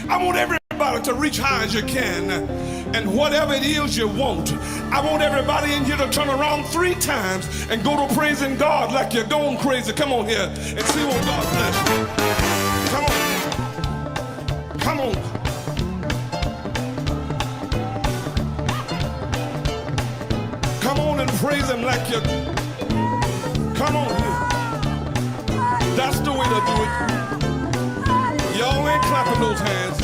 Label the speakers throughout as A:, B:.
A: I want everybody to reach high as you can. And whatever it is you want, I want everybody in here to turn around 3 times and go to praising God like you're going crazy. Come on here and see what God bless you. Come on. Come on. Come on and praise him like you. Come on here. That's the way to do it. Y'all ain't clapping those hands.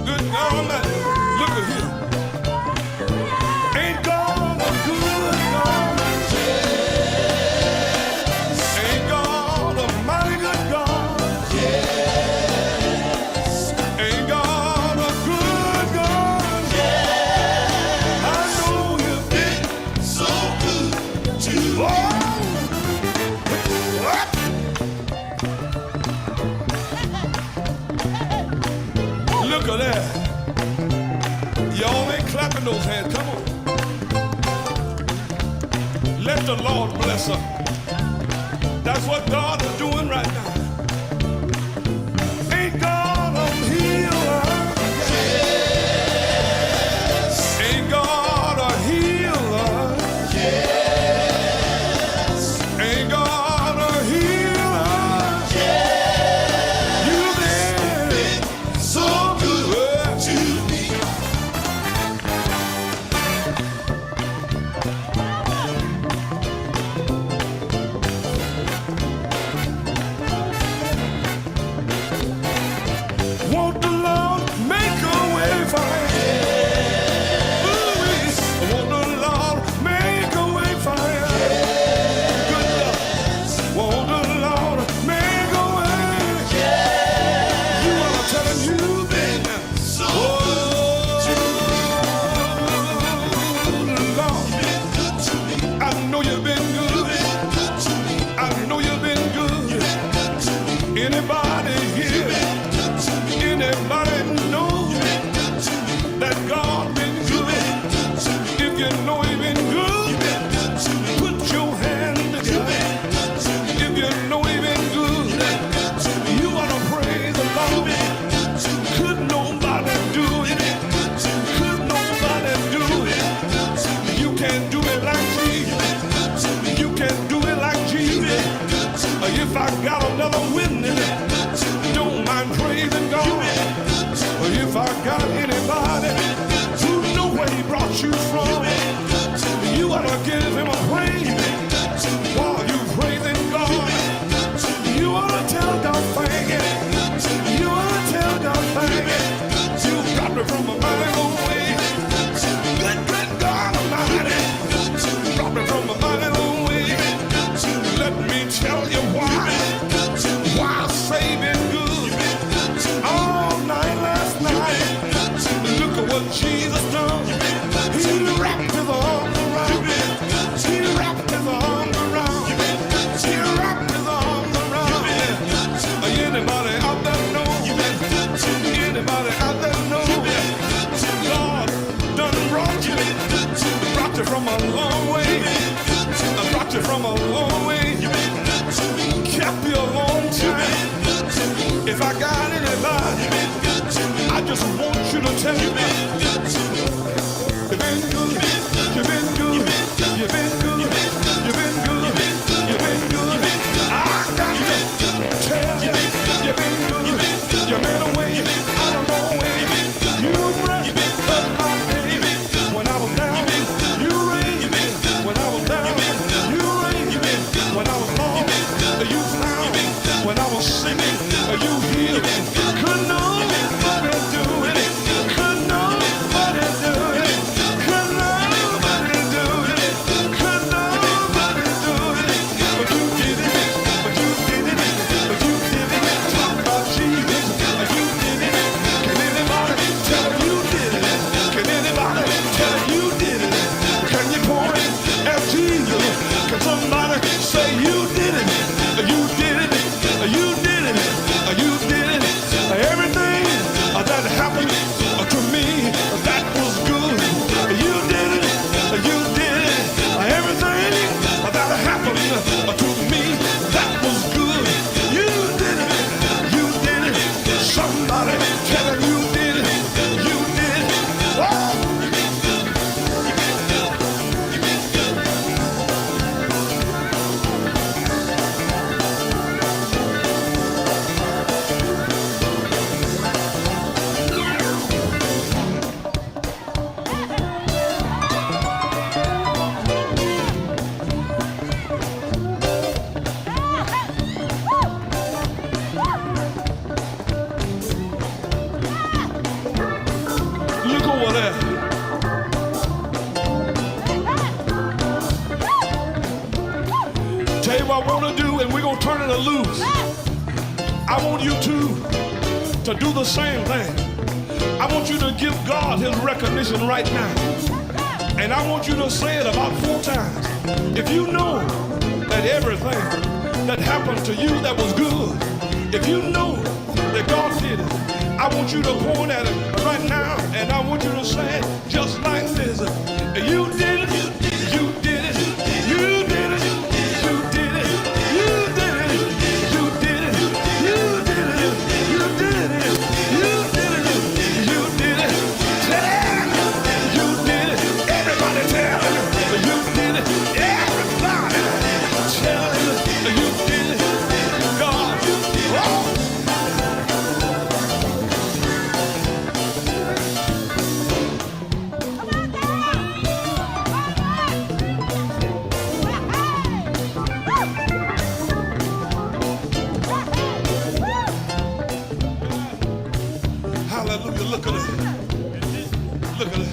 A: Good God, look at here. Ain't God a good God? Yes. Ain't God a mighty good God? Yes. Ain't God a good God? Yes. I know you've been so good to me. Look at that. Y'all ain't clapping those hands. Come on. Let the Lord bless her. That's what God is doing right now. Ain't God a healer? Yes. Ain't God a healer? Yes. Ain't God a healer? Yes. You've been so good to me. Won't the Lord make a way for you? Yes. Won't the Lord make a way for you? Good God. Won't the Lord make a way? Yes. You are telling you've been so Lord. You've been good to me. I know you've been good. I know you've been good. Anybody here? Anybody know that God been good? If you know he been good, put your hand together. If you know he been good, you ought to praise the Lord. Could nobody do it? Could nobody do it? You can't do it like Jesus. You can't do it like Jesus. If I got another witness, don't mind praising God. If I got anybody who know where he brought you from, you ought to give him a praise while you praising God. You ought to tell God thank you. You ought to tell God thank you. You got me from a mighty long way. Good God Almighty. Brought me from a mighty long way. Let me tell you why I say been good all night last night. Look at what Jesus done. He wrapped his arms around me. He wrapped his arms around me. He wrapped his arms around me. Anybody out there know? Anybody out there know? God done brought you from a long way. Brought you from a long way. Kept you a long time. If I got anybody, I just want you to tell you you've been good, you've been good, you've been good, you've been good, you've been good. I got to tell you, you've been good, you made a way out of no way. You raised up my day when I was down. You raised when I was down. You raised when I was lost. You found when I was singing. You healed. Could nobody do it? Could nobody I want you to do the same thing. I want you to give God his recognition right now. And I want you to say it about 4 times. If you know that everything that happened to you that was good, if you know that God did it, I want you to point at it right now, and I want you to say it just like this. You did it, you did it, you did it, you did it, you did it, you did it, you did it, you did it, you did it, you did it. Tell me you did it. Everybody tell me you did it. Everybody tell me you did it. God, oh. Hallelujah. Look at it. Look at it.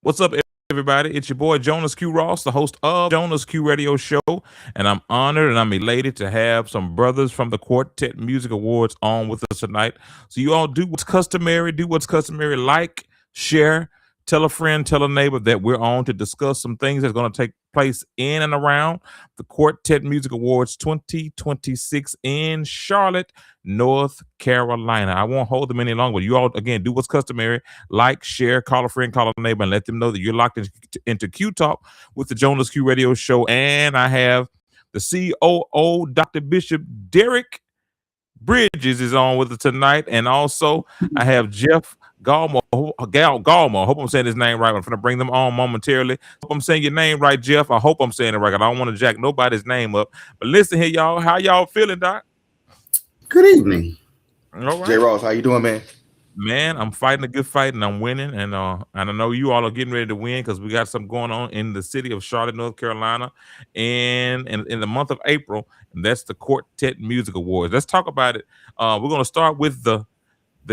B: What's up, everybody? It's your boy Jonas Q Ross, the host of Jonas Q Radio Show, and I'm honored and I'm elated to have some brothers from the Quartet Music Awards on with us tonight. So you all do what's customary, like, share, tell a friend, tell a neighbor that we're on to discuss some things that's going to take place in and around the Quartet Music Awards 2026 in Charlotte, North Carolina. I won't hold them any longer, but you all, again, do what's customary. Like, share, call a friend, call a neighbor, and let them know that you're locked into Q Talk with the Jonas Q Radio Show. And I have the COO, Dr. Bishop Derrick Bridges is on with us tonight. And also, I have Jeff Galmer. Galmer. I hope I'm saying his name right. I'm going to bring them on momentarily. Hope I'm saying your name right, Jeff. I hope I'm saying it right. I don't want to jack nobody's name up. But listen here, y'all. How y'all feeling, Doc?
C: Good evening.
B: All right.
C: J. Ross, how you doing, man?
B: Man, I'm fighting a good fight and I'm winning. And I know you all are getting ready to win because we got something going on in the city of Charlotte, North Carolina, and in the month of April, and that's the Quartet Music Awards. Let's talk about it. We're going to start with the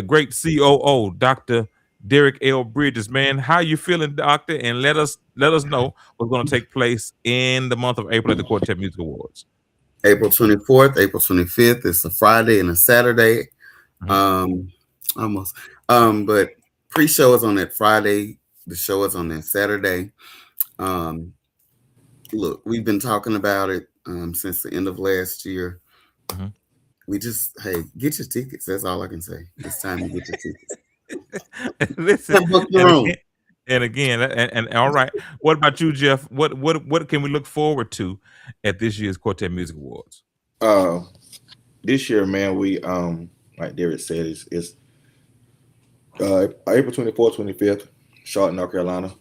B: great COO, Dr. Derrick L. Bridges. Man, how you feeling, Doctor? And let us know what's going to take place in the month of April at the Quartet Music Awards.
C: April 24th, April 25th. It's a Friday and a Saturday. Almost. But pre-show is on that Friday. The show is on that Saturday. Look, we've been talking about it since the end of last year. We just, hey, get your tickets. That's all I can say. It's time to get your tickets.
B: Listen, and again, all right. What about you, Jeff? What can we look forward to at this year's Quartet Music Awards?
D: This year, man, we like Derrick said, it's April 24th, 25th, Charlotte, North Carolina.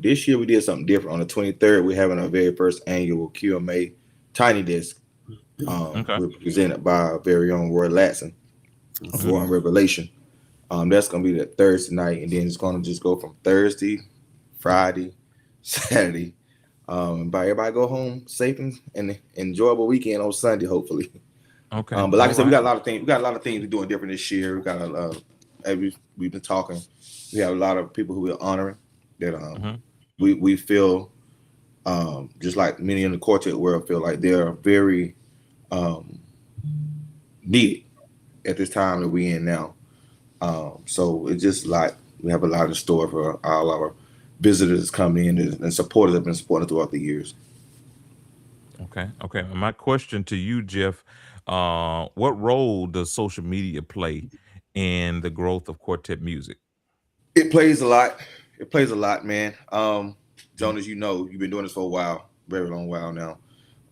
D: This year we did something different. On the 23rd, we're having our very first annual QMA Tiny Desk. We're presented by our very own Roy Latson, War and Revelation. That's gonna be the Thursday night, and then it's gonna just go from Thursday, Friday, Saturday. By everybody go home safe and enjoyable weekend on Sunday, hopefully.
B: Okay.
D: But like I said, we got a lot of things. We got a lot of things we're doing different this year. We got we've been talking. We have a lot of people who we're honoring that we feel just like many in the quartet world feel like they're very needed at this time that we're in now. So it's just like we have a lot in store for all our visitors coming in and supporters have been supported throughout the years.
B: Okay. My question to you, Jeff, what role does social media play in the growth of quartet music?
D: It plays a lot. It plays a lot, man. Jonas, you know, you've been doing this for a while, very long while now.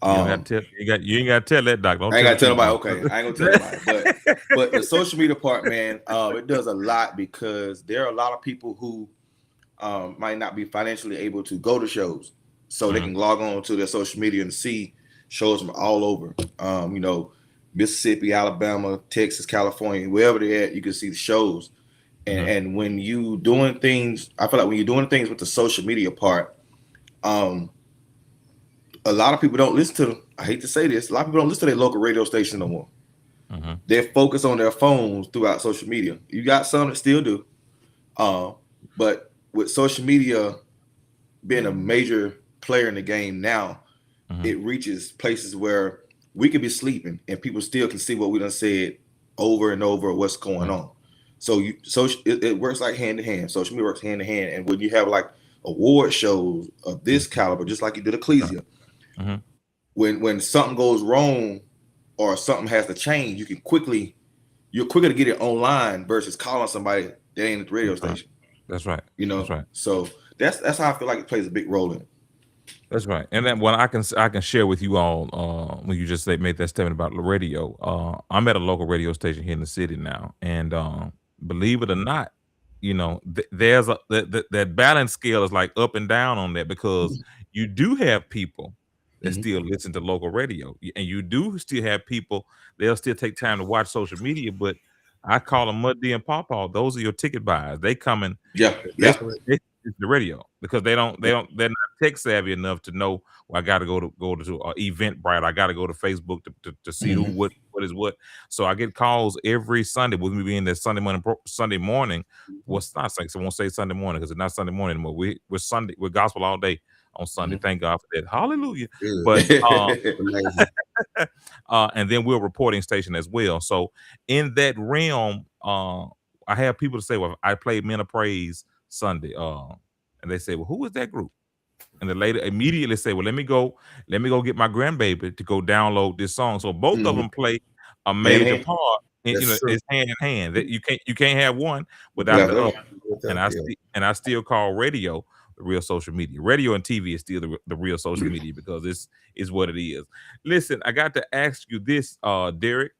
B: You ain't got to tell that, Doc.
D: I ain't got to tell nobody. Okay, I ain't gonna tell nobody. But the social media part, man, it does a lot because there are a lot of people who might not be financially able to go to shows, so they can log on to their social media and see shows from all over. You know, Mississippi, Alabama, Texas, California, wherever they're at, you can see the shows. And when you doing things, I feel like when you're doing things with the social media part, a lot of people don't listen to them. I hate to say this, a lot of people don't listen to their local radio station no more. They're focused on their phones throughout social media. You got some that still do, but with social media being a major player in the game now, it reaches places where we could be sleeping and people still can see what we done said over and over, what's going on. So it works like hand in hand. Social media works hand in hand. And when you have like award shows of this caliber, just like you did Ecclesia, when something goes wrong or something has to change, you're quicker to get it online versus calling somebody that ain't at the radio station.
B: That's right.
D: You know,
B: that's right.
D: So that's how I feel like it plays a big role in it.
B: That's right. And then what I can share with you all when you just made that statement about the radio. I'm at a local radio station here in the city now, and believe it or not, you know, there's that balance scale is like up and down on that, because you do have people that still listen to local radio, and you do still have people they'll still take time to watch social media, but I call them Mud D and Paw Paw. Those are your ticket buyers. They coming. It's the radio, because they're not tech savvy enough to know, well, I got to go to Eventbrite. I got to go to Facebook to see who what is what. So I get calls every Sunday, with me being there Sunday morning. Well, it's not Sunday, so I won't say Sunday morning because it's not Sunday morning anymore. We're Sunday, we're gospel all day on Sunday. Thank God for that. Hallelujah. But and then we're a reporting station as well. So in that realm, I have people to say, well, I played Men of Praise Sunday, and they say, well, who is that group? And the lady immediately say, well, let me go get my grandbaby to go download this song. So both of them play a major part. And, you know, it's hand in hand. That you can't have one without the other. And I still call radio the real social media. Radio and TV is still the real social media, because this is what it is. Listen, I got to ask you this, Derrick.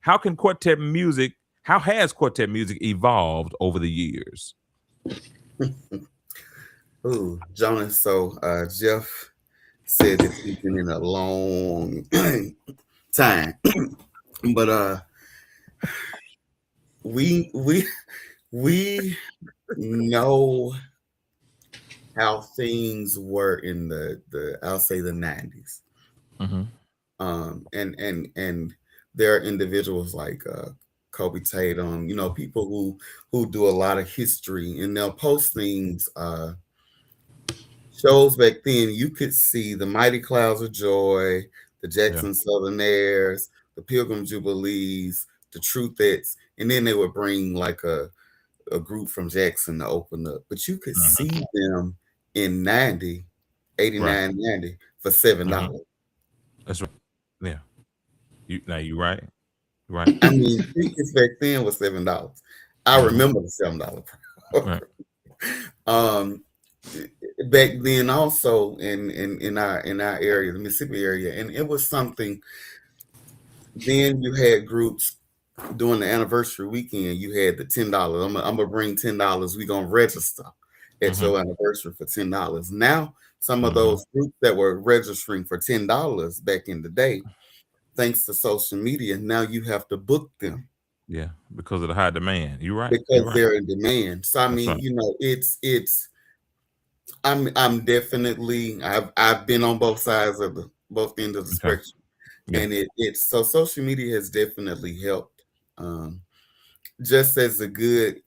B: How has Quartet Music evolved over the years?
C: Ooh, Jonas. So Jeff said that he's been in a long time, but we know how things were in the I'll say the 90s. And there are individuals like Kobe Tatum, you know, people who do a lot of history, and they'll post things. Shows back then, you could see the Mighty Clouds of Joy, the Jackson Southernairs, the Pilgrim Jubilees, the Truthettes, and then they would bring like a group from Jackson to open up. But you could see them in 89, 90 for $7.
B: That's right. Yeah. You're right. Right.
C: I mean, tickets back then was $7. I remember the $7 price. Back then, also in our area, the Mississippi area, and it was something. Then you had groups during the anniversary weekend. You had the $10. I'm gonna bring $10. We gonna register at your anniversary for $10. Now, some of those groups that were registering for $10 back in the day, thanks to social media, now you have to book them.
B: Yeah, because of the high demand. You're right.
C: Because they're in demand. So I mean, you know, it's. I'm definitely. I've been on both sides of both ends of the spectrum, and it's so social media has definitely helped. Just as good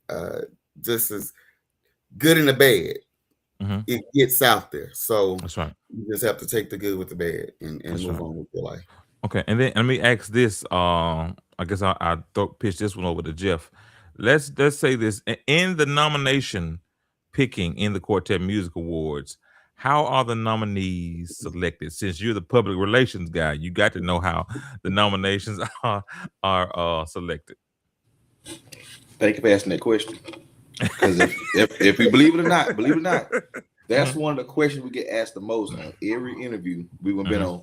C: and the bad. It gets out there. So
B: that's right.
C: You just have to take the good with the bad and move on with your life.
B: Okay, and then let me ask this. I guess I pitch this one over to Jeff. Let's say this: in the nomination picking in the Quartet Music Awards, how are the nominees selected? Since you're the public relations guy, you got to know how the nominations are selected.
D: Thank you for asking that question. Because if we believe it or not, that's one of the questions we get asked the most on every interview we've been on.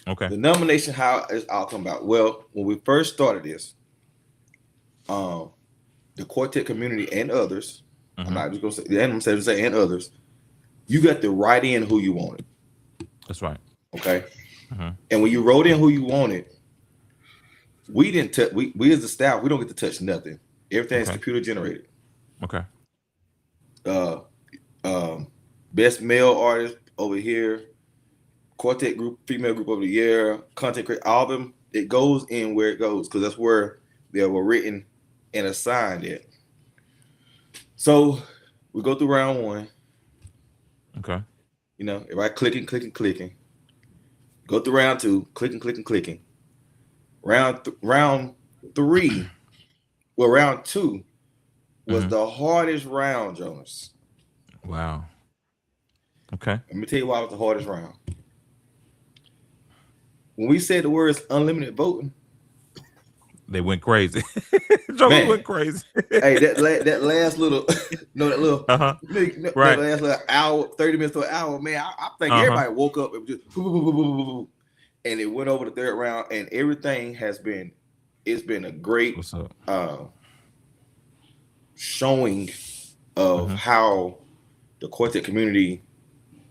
B: Okay.
D: The nomination, how is all come about? Well, when we first started this, the quartet community and others, I'm not just gonna say, I'm saying and others, you got to write in who you wanted.
B: That's right.
D: Okay. And when you wrote in who you wanted, we didn't touch. We as the staff, we don't get to touch nothing. Everything's
B: Okay.
D: computer generated.
B: Okay.
D: Best male artist over here, quartet group, female group over the year, content creator, all of them. It goes in where it goes because that's where they were written and assigned it. So we go through round one.
B: Okay.
D: You know, everybody clicking. Go through round two, clicking. Round three, well, round two was the hardest round, Jonas.
B: Wow. Okay.
D: Let me tell you why it was the hardest round. When we said the words unlimited voting,
B: they went crazy. Jonas went crazy.
D: Hey, that last little, that little,
B: right,
D: that last little hour, 30 minutes to an hour, man. I think everybody woke up and just, and it went over the third round, and everything it's been a great showing of how the quartet community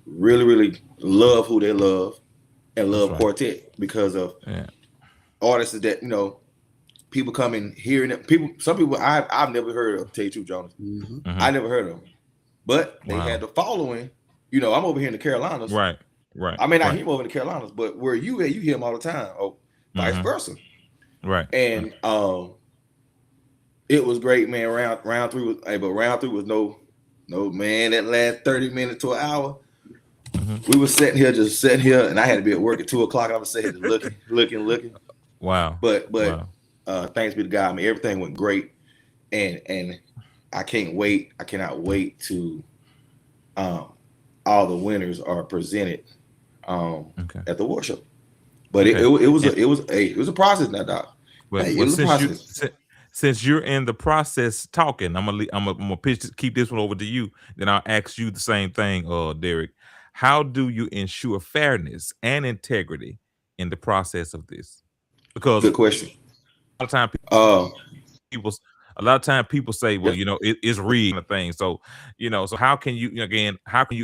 D: really, really love who they love and love quartet because of artists that, you know, people come in hearing it. Some people I've never heard of, to tell you the truth, Jonas. I never heard of them. But they had the following. You know, I'm over here in the Carolinas.
B: Right.
D: I may not hear him over in the Carolinas, but where you at, you hear him all the time, or vice versa.
B: Right.
D: And it was great, man. Round three was no man, that last 30 minutes to an hour. We were sitting here, and I had to be at work at 2:00. I was sitting here just looking.
B: Wow.
D: But thanks be to God, I mean, everything went great, and I cannot wait to all the winners are presented at the workshop. But it was a process now, Doc.
B: Well,
D: it was a process.
B: Since you're in the process talking, I'm gonna keep this one over to you. Then I'll ask you the same thing, Derrick. How do you ensure fairness and integrity in the process of this? Because
D: good question.
B: A lot of time people say, well, you know, it's rigged kind of thing. So, you know, so how can you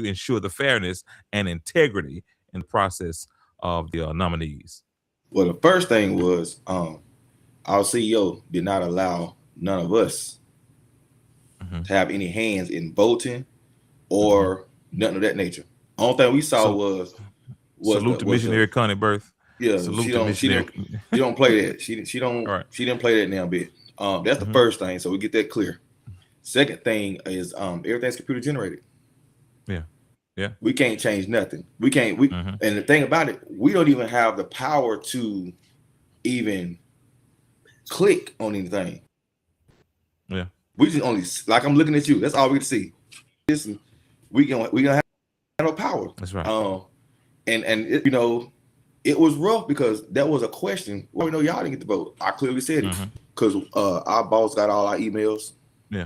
B: ensure the fairness and integrity in the process of the nominees?
D: Well, the first thing was our CEO did not allow none of us to have any hands in voting or nothing of that nature. Only thing we saw was
B: salute to missionary Connie Birth.
D: Yeah, she don't play that. She didn't play that now bit. That's the first thing, so we get that clear. Second thing is everything's computer generated. Yeah. We can't change nothing. And the thing about it, we don't even have the power to even click on anything.
B: Yeah.
D: We just only, like, I'm looking at you. That's all we can see. Listen, we gonna have no power.
B: That's right.
D: And it, you know, it was rough because that was a question. Well, we know y'all didn't get the vote. I clearly said it because our boss got all our emails. Yeah.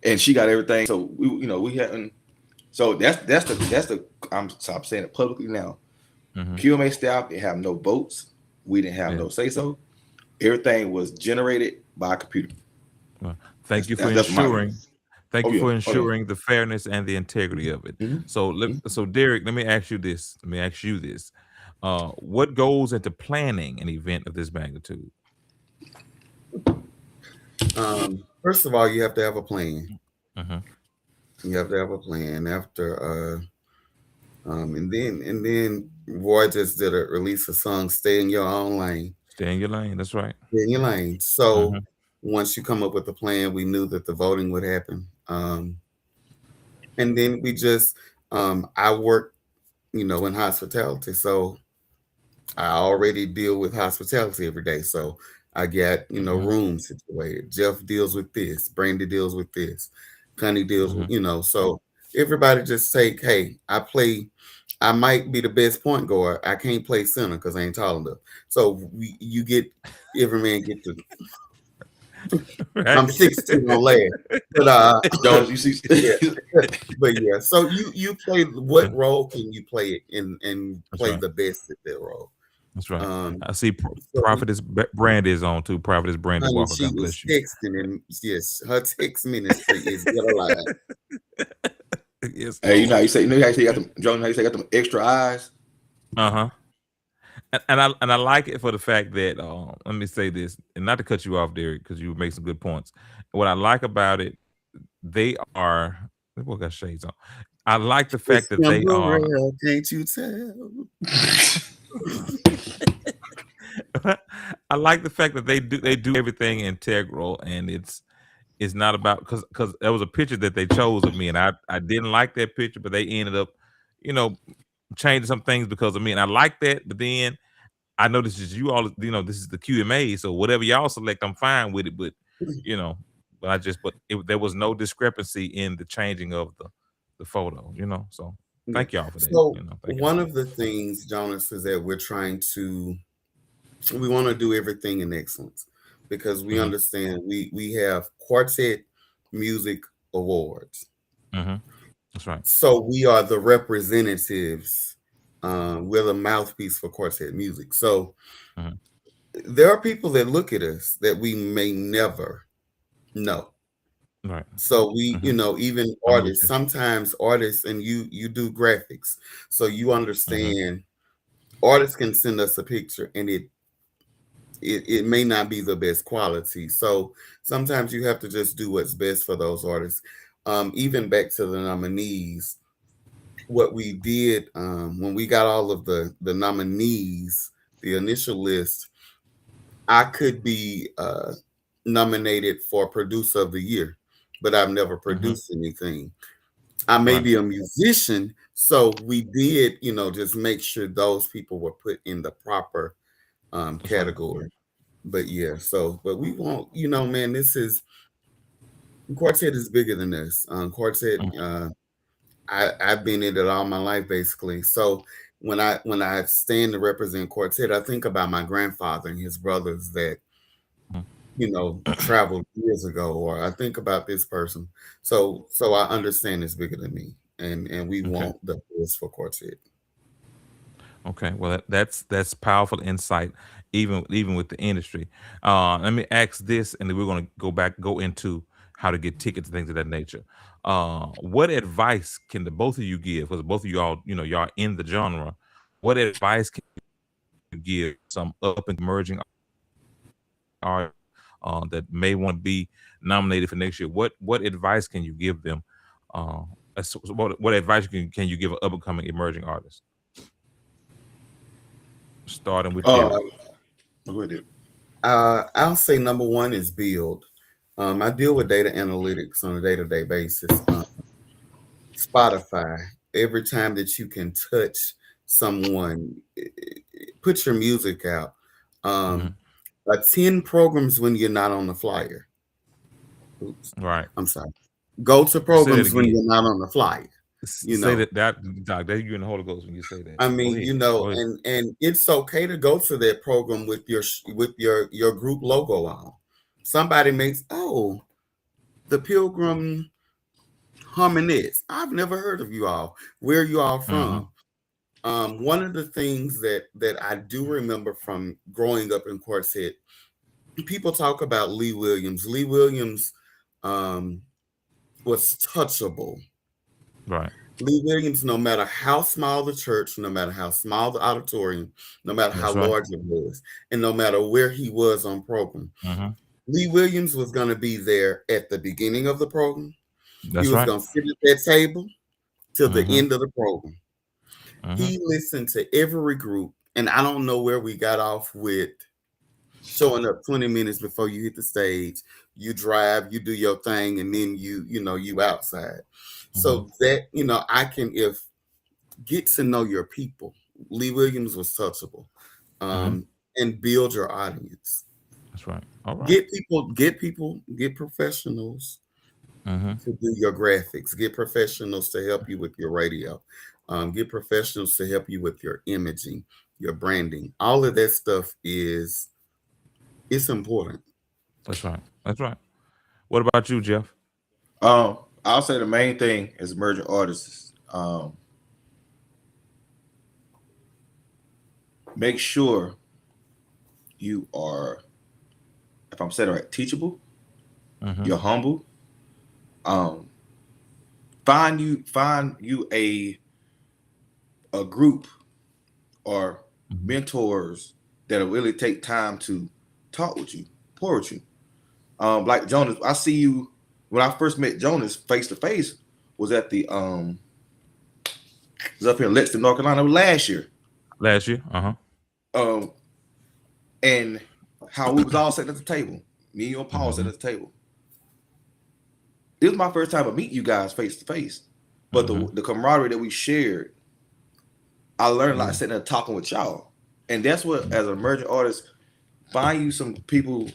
D: And she got everything. So we hadn't. So that's the I'm saying it publicly now. QMA staff, they have no votes. We didn't have no say so. Everything was generated by a computer.
B: Well, thank you for ensuring the fairness and the integrity of it. So Derrick, let me ask you this. What goes into planning an event of this magnitude?
C: First of all, you have to have a plan. You have to have a plan after, and then Roy just did a release a song, "Stay in Your Own Lane."
B: Stay in your lane. That's right.
C: Stay in your lane. So once you come up with a plan, we knew that the voting would happen, and then we just, I work, in hospitality, so I already deal with hospitality every day. So I got, rooms situated. Jeff deals with this. Brandy deals with this. Connie deals with, so everybody just say, hey, I might be the best point guard. I can't play center because I ain't tall enough. So every man get to. I'm 16 on last, but
D: you see,
C: but yeah. So you play. What role can you play and play the best at that role?
B: That's right. I see Prophetess Brandy is on too. Prophetess Brandy Walker.
C: She was texting, and yes, her text ministry is get alive.
D: Yes. Hey, you know how you say got them, Jones, how you say got them extra eyes?
B: and I like it for the fact that let me say this, and not to cut you off, Derrick, because you make some good points. What I like about it, they are. What got shades on? I like the fact
C: It's
B: that they are.
C: temporal, can't you tell?
B: I like the fact that they do everything integral, and it's not about because there was a picture that they chose of me, and I didn't like that picture, but they ended up, you know, changing some things because of me, and I like that. But then I know this is you all, this is the QMA, so whatever y'all select, I'm fine with it. But you know, there was no discrepancy in the changing of the photo, So
C: Yeah.
B: thank y'all for that.
C: So
B: Thank
C: one
B: y'all.
C: of the things, Jonas, is that we want to do everything in excellence because we understand we have Quartet Music Awards.
B: That's right.
C: So we are the representatives. We're the mouthpiece for Quartet music. So there are people that look at us that we may never know.
B: Right.
C: So we, even
B: I'm with
C: artists,
B: you.
C: sometimes artists, and you do graphics, so you understand artists can send us a picture and it may not be the best quality. So sometimes you have to just do what's best for those artists. Even back to the nominees, what we did when we got all of the nominees, the initial list, I could be nominated for producer of the year, but I've never produced anything. I may be a musician, so we did, just make sure those people were put in the proper category. But yeah, but we won't, man, Quartet is bigger than this. Quartet, I've been in it all my life, basically. So when I stand to represent Quartet, I think about my grandfather and his brothers that, traveled years ago, or I think about this person. So I understand it's bigger than me, and we want the best for Quartet.
B: Okay, well that's powerful insight, even with the industry. Let me ask this, and then we're gonna go into how to get tickets and things of that nature. What advice can the both of you give? Because both of y'all, y'all in the genre. What advice can you give some up and emerging artists that may want to be nominated for next year? What advice can you give them? What advice can you give an up and coming emerging artist? Starting with Derrick.
C: I'll say number one is build. I deal with data analytics on a day-to-day basis. Spotify, every time that you can touch someone, put your music out. Attend programs when you're not on the flyer. Oops.
B: Right.
C: I'm sorry. Go to programs when you're not on the flyer.
B: Say that Doc, that you in the Holy Ghost when you say that.
C: I mean, and it's okay to go to that program with your group logo on. Somebody makes the Pilgrim Harmonists. I've never heard of you all. Where are you all from? One of the things that I do remember from growing up in Quartet, people talk about Lee Williams. Lee Williams was touchable.
B: Right.
C: Lee Williams, no matter how small the church, no matter how small the auditorium, no matter how large it was, and no matter where he was on program, Lee Williams was going to be there at the beginning of the program. He was going to sit at that table till the end of the program. He listened to every group, and I don't know where we got off with showing up 20 minutes before you hit the stage. You drive, you do your thing, and then you outside. So that, get to know your people. Lee Williams was touchable. And build your audience.
B: That's right. All right.
C: Get professionals to do your graphics. Get professionals to help you with your radio. Get professionals to help you with your imaging, your branding. All of that stuff it's important.
B: That's right. That's right. What about you, Jeff?
D: I'll say the main thing as emerging artists, make sure you are, if I'm saying it right, teachable. You're humble. Find you a group or mentors that'll really take time to talk with you, pour with you. Like Jonas, I see you when I first met Jonas face to face was at the was up here in Lexington, North Carolina last year. And how we was all sitting at the table. Me and you and Paul sitting at the table. It was my first time to meet you guys face to face. But the camaraderie that we shared, I learned a lot sitting there talking with y'all. And that's what, as an emerging artist, find you some people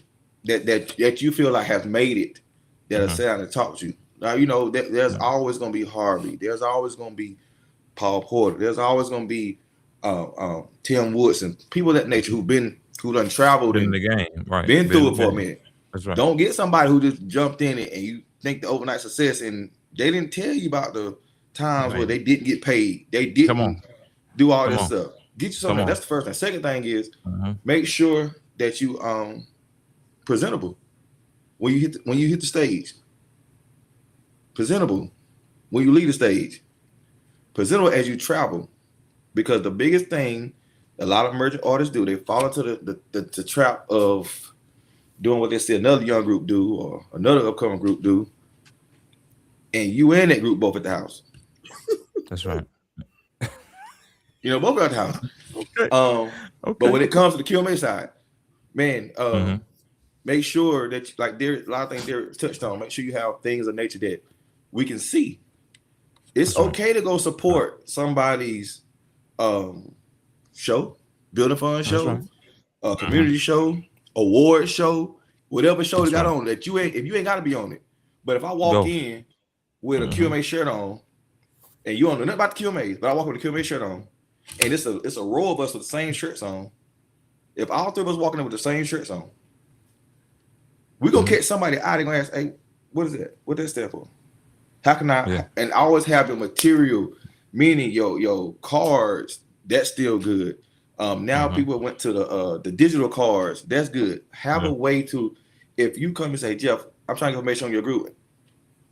D: that you feel like have made it, that'll sit down and talk to you. Now, you know, there's always going to be Harvey. There's always going to be Paul Porter. There's always going to be Tim Woods and people of that nature who done traveled
B: in the game, right?
D: Been through it for a minute.
B: That's right.
D: Don't get somebody who just jumped in it and you think the overnight success and they didn't tell you about the times where they didn't get paid. They didn't do all this stuff. Get you something. That's the first thing. Second thing is make sure that you presentable when you hit the stage. Presentable when you leave the stage. Presentable as you travel. Because the biggest thing a lot of emerging artists do, they fall into the trap of doing what they see another young group do or another upcoming group do. And you and that group both at the house.
B: That's right.
D: You know, both at the house. But when it comes to the QMA side, man, make sure that, like a lot of things Derrick touched on, make sure you have things of nature that we can see. It's okay to go support somebody's show, building fund show, community show, award show, whatever show they got on that if you ain't got to be on it. But if I walk in with a QMA shirt on, and you don't know nothing about the QMAs, but I walk with a QMA shirt on, and it's a row of us with the same shirts on. If all three of us walking in with the same shirts on, we gonna catch somebody out and gonna ask, "Hey, what is that? What does that stand for? How can I?" Yeah. And always have the material, meaning your cards. That's still good. Now people went to the digital cards. That's good. Have a way to, if you come and say, "Jeff, I'm trying to get information on your group.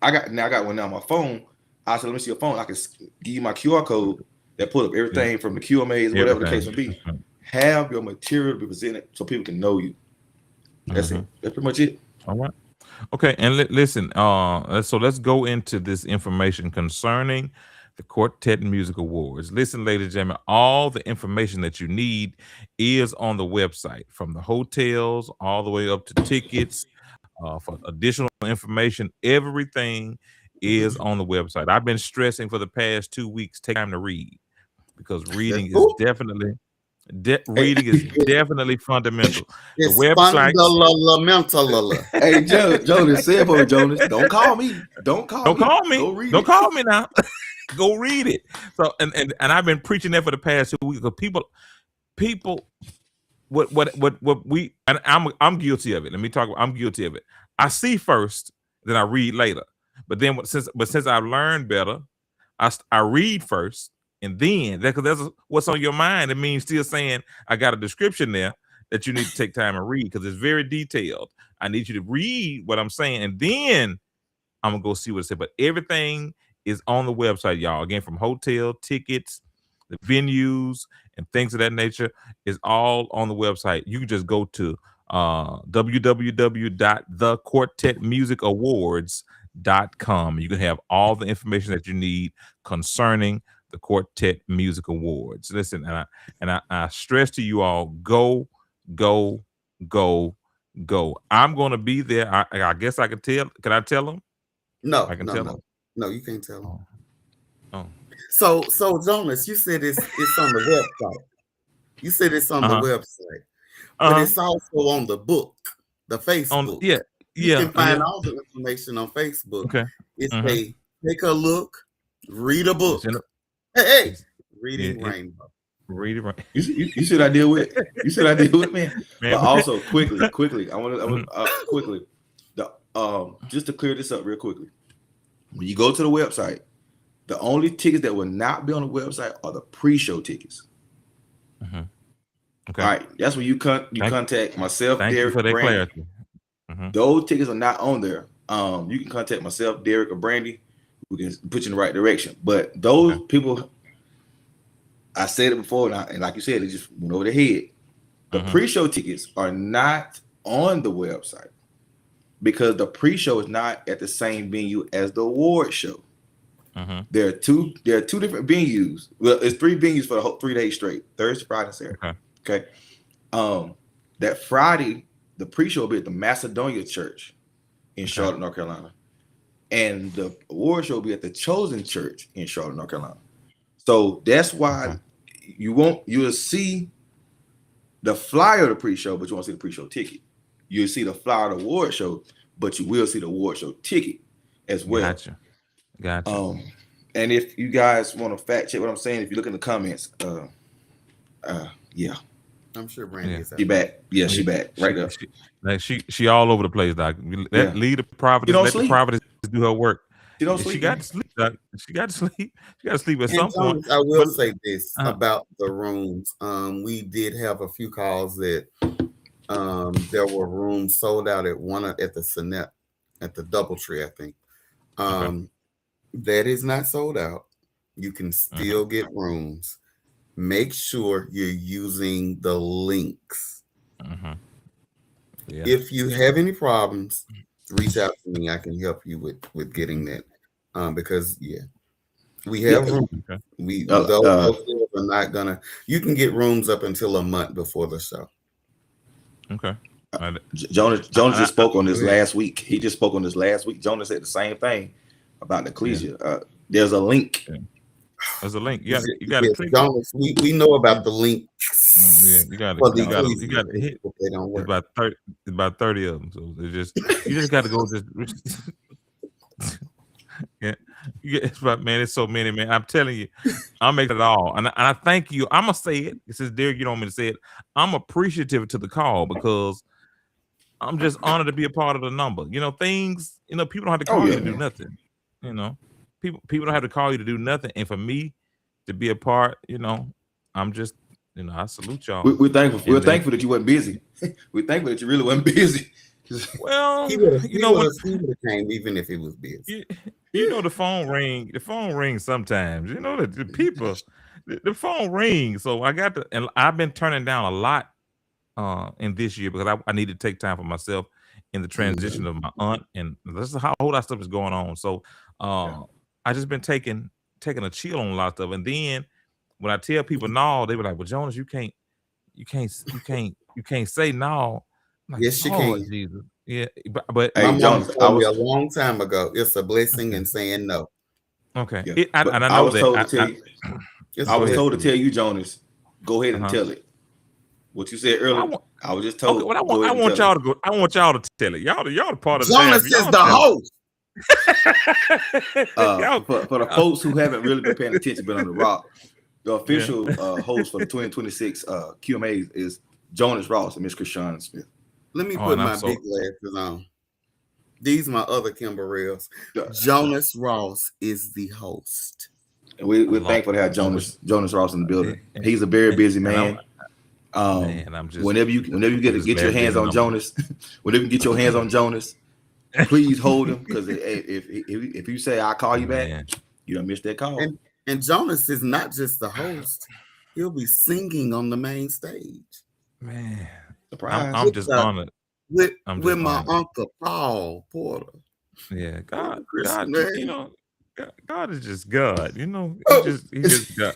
D: I got one now on my phone." I said, "Let me see your phone. I can give you my QR code that put up everything from the QMAs, whatever the case may be." Have your material to be presented so people can know you. That's it. That's pretty much it.
B: All right. Okay. And listen, so let's go into this information concerning the Quartet Music Awards. Listen, ladies and gentlemen, all the information that you need is on the website, from the hotels all the way up to tickets, for additional information. Everything is on the website. I've been stressing for the past 2 weeks, take time to read, because reading is definitely fundamental.
C: It's the website.
D: Hey, Jonas, say it for me, Jonas. Don't call me. Don't call me.
B: Don't call me now. Go read it. So and I've been preaching that for the past 2 weeks, because people what we, and I'm guilty of it. Let me talk about, I'm guilty of it. I see first, then I read later. But then since I've learned better, I read first, and then because that's what's on your mind. It means still saying I got a description there that you need to take time and read, because it's very detailed. I need you to read what I'm saying, and then I'm gonna go see what it said. But everything is on the website, y'all. Again, from hotel tickets, the venues, and things of that nature is all on the website. You can just go to www.thequartetmusicawards.com. You can have all the information that you need concerning the Quartet Music Awards. Listen, and I stress to you all, go. I'm going to be there. I guess I can tell. Can I tell them?
C: No,
B: I can tell them.
C: No, you can't tell them.
B: Oh.
C: So Jonas, you said it's on the website. You said it's on the website, but it's also on the book, the Facebook. You can find all the information on Facebook.
B: Okay.
C: It's take a look, read a book. Hey, reading Rainbow.
D: Read it right. You said I deal with it. You said I deal with it, man. But also quickly, I want to quickly, just to clear this up real quickly. When you go to the website, the only tickets that will not be on the website are the pre-show tickets. Okay. All right. That's when you contact myself, Derrick,
B: for that
D: Brandy. Those tickets are not on there. You can contact myself, Derrick, or Brandy. We can put you in the right direction. But those people, I said it before, and like you said, it just went over the head. The pre-show tickets are not on the website because the pre-show is not at the same venue as the award show. There are two different venues. Well, it's 3 venues for the whole 3 days straight: Thursday, Friday, and Saturday. Okay. That Friday, the pre-show will be at the Macedonia Church in Charlotte, North Carolina, and the award show will be at the Chosen Church in Charlotte, North Carolina. So that's why you'll see the flyer of the pre-show, but you won't see the pre-show ticket. You'll see the flyer of the award show, but you will see the award show ticket as well.
B: Gotcha.
D: And if you guys want to fact check what I'm saying, if you look in the comments, yeah.
C: I'm sure Brandy is
D: she back. Yeah, she back. Right there.
B: She all over the place, Doc. Lead the prophetess. Let the prophetess do her work.
D: She don't sleep.
B: She got to sleep, Doc. She got to sleep. She got to sleep at some point.
C: I will say this about the rooms. We did have a few calls that there were rooms sold out at the Sonnet, at the Doubletree, I think. That is not sold out. You can still get rooms. Make sure you're using the links. If you have any problems, reach out to me. I can help you with getting that. Because we have rooms. Those are not gonna. You can get rooms up until a month before the show.
B: Okay.
D: Jonas just spoke on this last week. He just spoke on this last week. Jonas said the same thing about the ecclesia. There's a link.
B: There's a link. You got to click.
C: Jonas, we know about the link.
B: You got to hit.
C: They don't work.
B: It's about 30 of them. So you just got to go. It's about, man. It's so many, man. I'm telling you, I'll make it all. And I thank you. I'm gonna say it. It says, Derrick, you don't want me to say it. I'm appreciative to the call because I'm just honored to be a part of the number. Things. People don't have to call you to do nothing. People don't have to call you to do nothing. And for me to be a part, I'm just, I salute y'all.
D: We're thankful. We're thankful that you weren't busy. We're thankful that you really wasn't busy.
B: Well,
C: he would have came even if he was busy.
B: The phone ring. The phone rings sometimes. The people, the phone rings. So I got to, and I've been turning down a lot in this year because I need to take time for myself in the transition of my aunt, and this is how a whole lot of stuff is going on. So I just been taking a chill on a lot of stuff, and then when I tell people no, they be like, "Well, Jonas, you can't say no." Like,
C: yes, you can.
B: Jesus. Yeah, but
C: my mom told me a long time ago, it's a blessing in saying no.
B: Okay.
D: Yeah. I was told to tell you, Jonas, go ahead and tell it. What you said earlier. I was just told.
B: Okay, I want y'all to go. I want y'all to tell it. Y'all the part of the
C: Jonas is the host.
D: For the folks who haven't really been paying attention, but on the rock, the official host for the 2026 QMA is Jonas Ross and Miss Krishan Smith.
C: Let me put my big glasses on. These my other Kimberells. Jonas Ross is the host.
D: And we're thankful to have Jonas Ross in the building. He's a very busy man. Whenever you get your hands on Jonas, whenever you get your hands on Jonas, please hold him, because if you say I'll call you back, you don't miss that call.
C: And Jonas is not just the host; he'll be singing on the main stage.
B: Man, surprise! I'm just honored
C: with my uncle Paul Porter.
B: Yeah, God, God is just God. He's just God.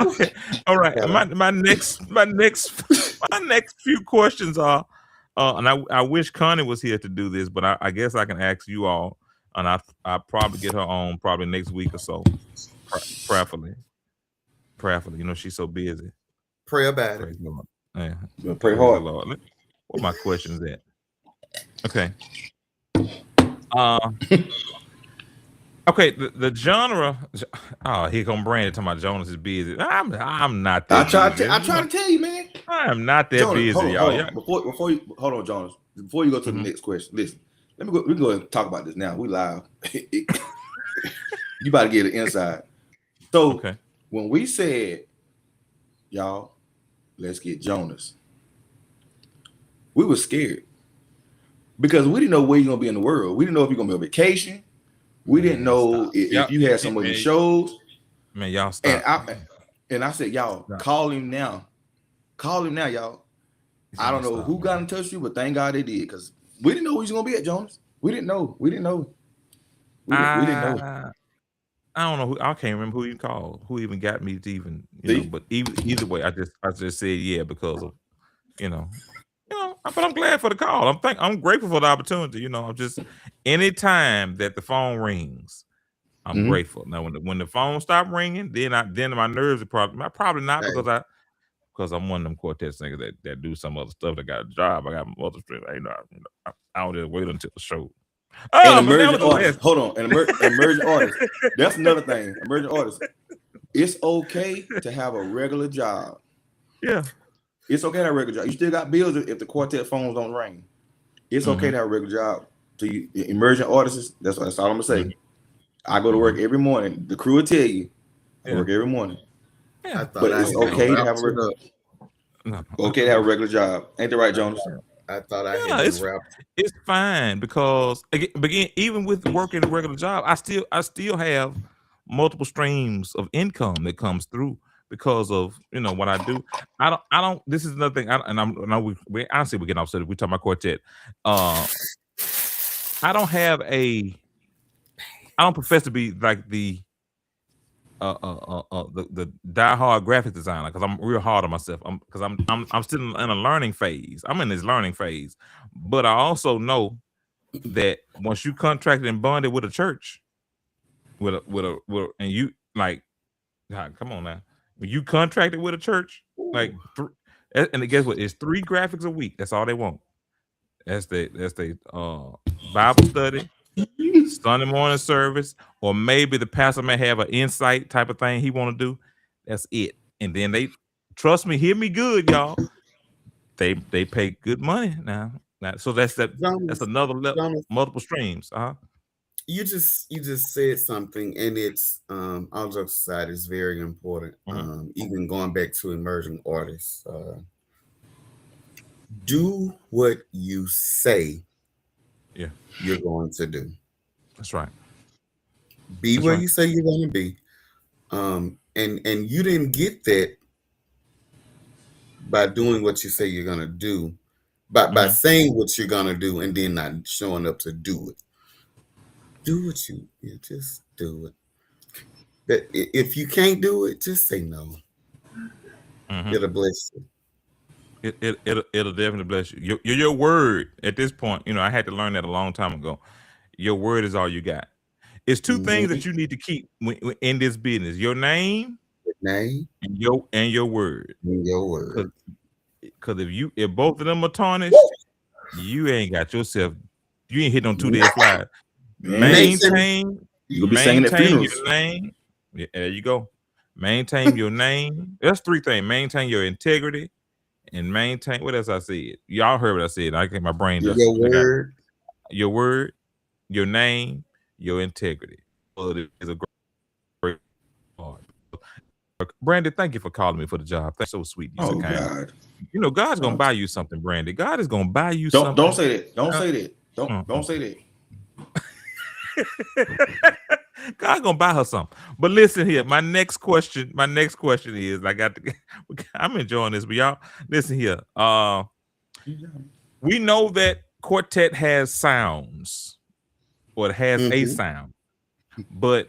B: Okay. All right. My next few questions are. And I wish Connie was here to do this, but I guess I can ask you all, and I'll probably get her on probably next week or so, prayerfully. She's so busy.
C: Pray about it.
D: Yeah, pray hard,
B: Lord. What my questions at? Okay. Okay, the genre. Oh, here come Brandon talking about Jonas is busy. I'm not that.
D: I try to tell you, man.
B: I am not that
D: Jonas,
B: busy, y'all.
D: Before you hold on, Jonas. Before you go to the next question, listen. We can go and talk about this now. We live. You about to get it inside. So when we said, y'all, let's get Jonas, we were scared because we didn't know where you're gonna be in the world. We didn't know if you're gonna be on vacation. We didn't know if you had some of your shows.
B: Man, y'all stop.
D: And I said, y'all, call him now. Call him now, y'all. I don't know who got in touch with you, but thank God they did, because we didn't know who he was gonna be at, Jonas. We didn't know. We didn't know. We didn't know.
B: I don't know who. I can't remember who you called. Who even got me to even, you know. But either way, I just said yeah because of, you know. But I'm glad for the call. I'm grateful for the opportunity. You know, I'm just anytime that the phone rings, I'm grateful. Now when the phone stopped ringing, then my nerves are probably not because I'm one of them quartet singers that do some other stuff. That got a job. I got other stuff. I don't just wait until the show.
D: An emerging artist. Hold on, an emerging artist. That's another thing. Emerging artist. It's okay to have a regular job.
B: Yeah.
D: It's okay to have a regular job. You still got bills if the quartet phones don't ring. It's okay to have a regular job. To you, emerging artists, that's all I'm gonna say. I go to work every morning. The crew will tell you. I work every morning.
C: Yeah.
D: But it's okay to have a regular job. Ain't that right, Jonas?
C: I thought I had been wrapped.
B: It's fine because again, even with working a regular job, I still have multiple streams of income that comes through because of what I do. I don't. This is another thing. We honestly we get upset if we talk about quartet. I don't profess to be like the diehard graphic designer, because I'm real hard on myself. I'm still in a learning phase. I'm in this learning phase, but I also know that once you contracted and bonded with a church, and you like, God, come on now, when you contracted with a church, like, and guess what? It's 3 graphics a week. That's all they want. That's the Bible study, Sunday morning service, or maybe the pastor may have an insight type of thing he want to do. That's it. And then they, trust me, hear me good, y'all. They pay good money now. So that's another level, multiple streams.
C: You just said something, and it's all jokes aside, is very important. Even going back to emerging artists, do what you say you're going to do.
B: That's right.
C: Be where you say you're going to be. And you didn't get that by doing what you say you're going to do, by saying what you're going to do and then not showing up to do it. Do what you just do it. That if you can't do it, just say no. It'll bless you.
B: It'll definitely bless you. Your word at this point, I had to learn that a long time ago. Your word is all you got. It's 2 things that you need to keep in this business: your name, and your word. Because if both of them are tarnished, you ain't got yourself. You ain't hit on 2 dead flies. Maintain your name. Yeah, there you go. Maintain your name. That's 3 things. Maintain your integrity, and maintain, what else I said? Y'all heard what I said. I get my brain. Your word, your name, your integrity. Well, it is a great part. Brandon, thank you for calling me for the job. That's so sweet. You're so kind.
D: God.
B: God's gonna buy you something, Brandon. God is gonna buy you
D: something.
B: something.
D: Don't say that. Don't say that. Don't say that.
B: God's gonna buy her something. But listen here, my next question is, I'm enjoying this, but y'all listen here. We know that quartet has sounds, or it has a sound, but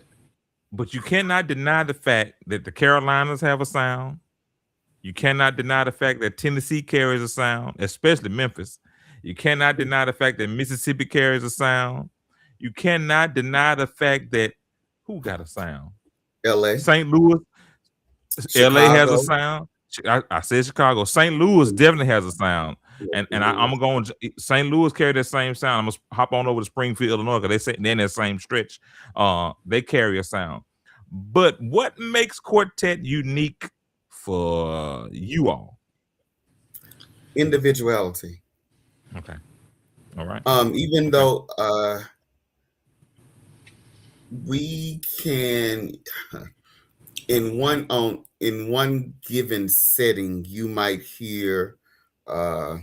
B: you cannot deny the fact that the Carolinas have a sound. You cannot deny the fact that Tennessee carries a sound, especially Memphis. You cannot deny the fact that Mississippi carries a sound. You cannot deny the fact that who got a sound?
C: LA.
B: St. Louis.
C: Chicago.
B: LA has a sound. I said Chicago. St. Louis definitely has a sound. And I'm going to St. Louis carry that same sound. I'm going to hop on over to Springfield, Illinois, because they say they're in that same stretch. They carry a sound. But what makes quartet unique for you all?
C: Individuality.
B: Okay. All right.
C: Even though we can, in one given setting, you might hear the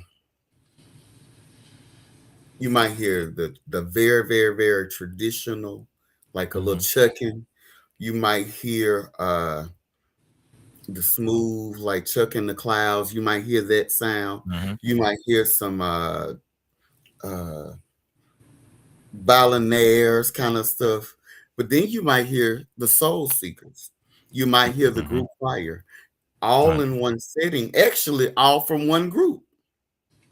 C: very, very, very traditional, like a little chucking. You might hear the smooth, like Chuck in the Clouds. You might hear that sound. You might hear some ballionaires kind of stuff. But then you might hear the Soul Seekers. You might hear the group Fire, all in one setting. Actually, all from one group.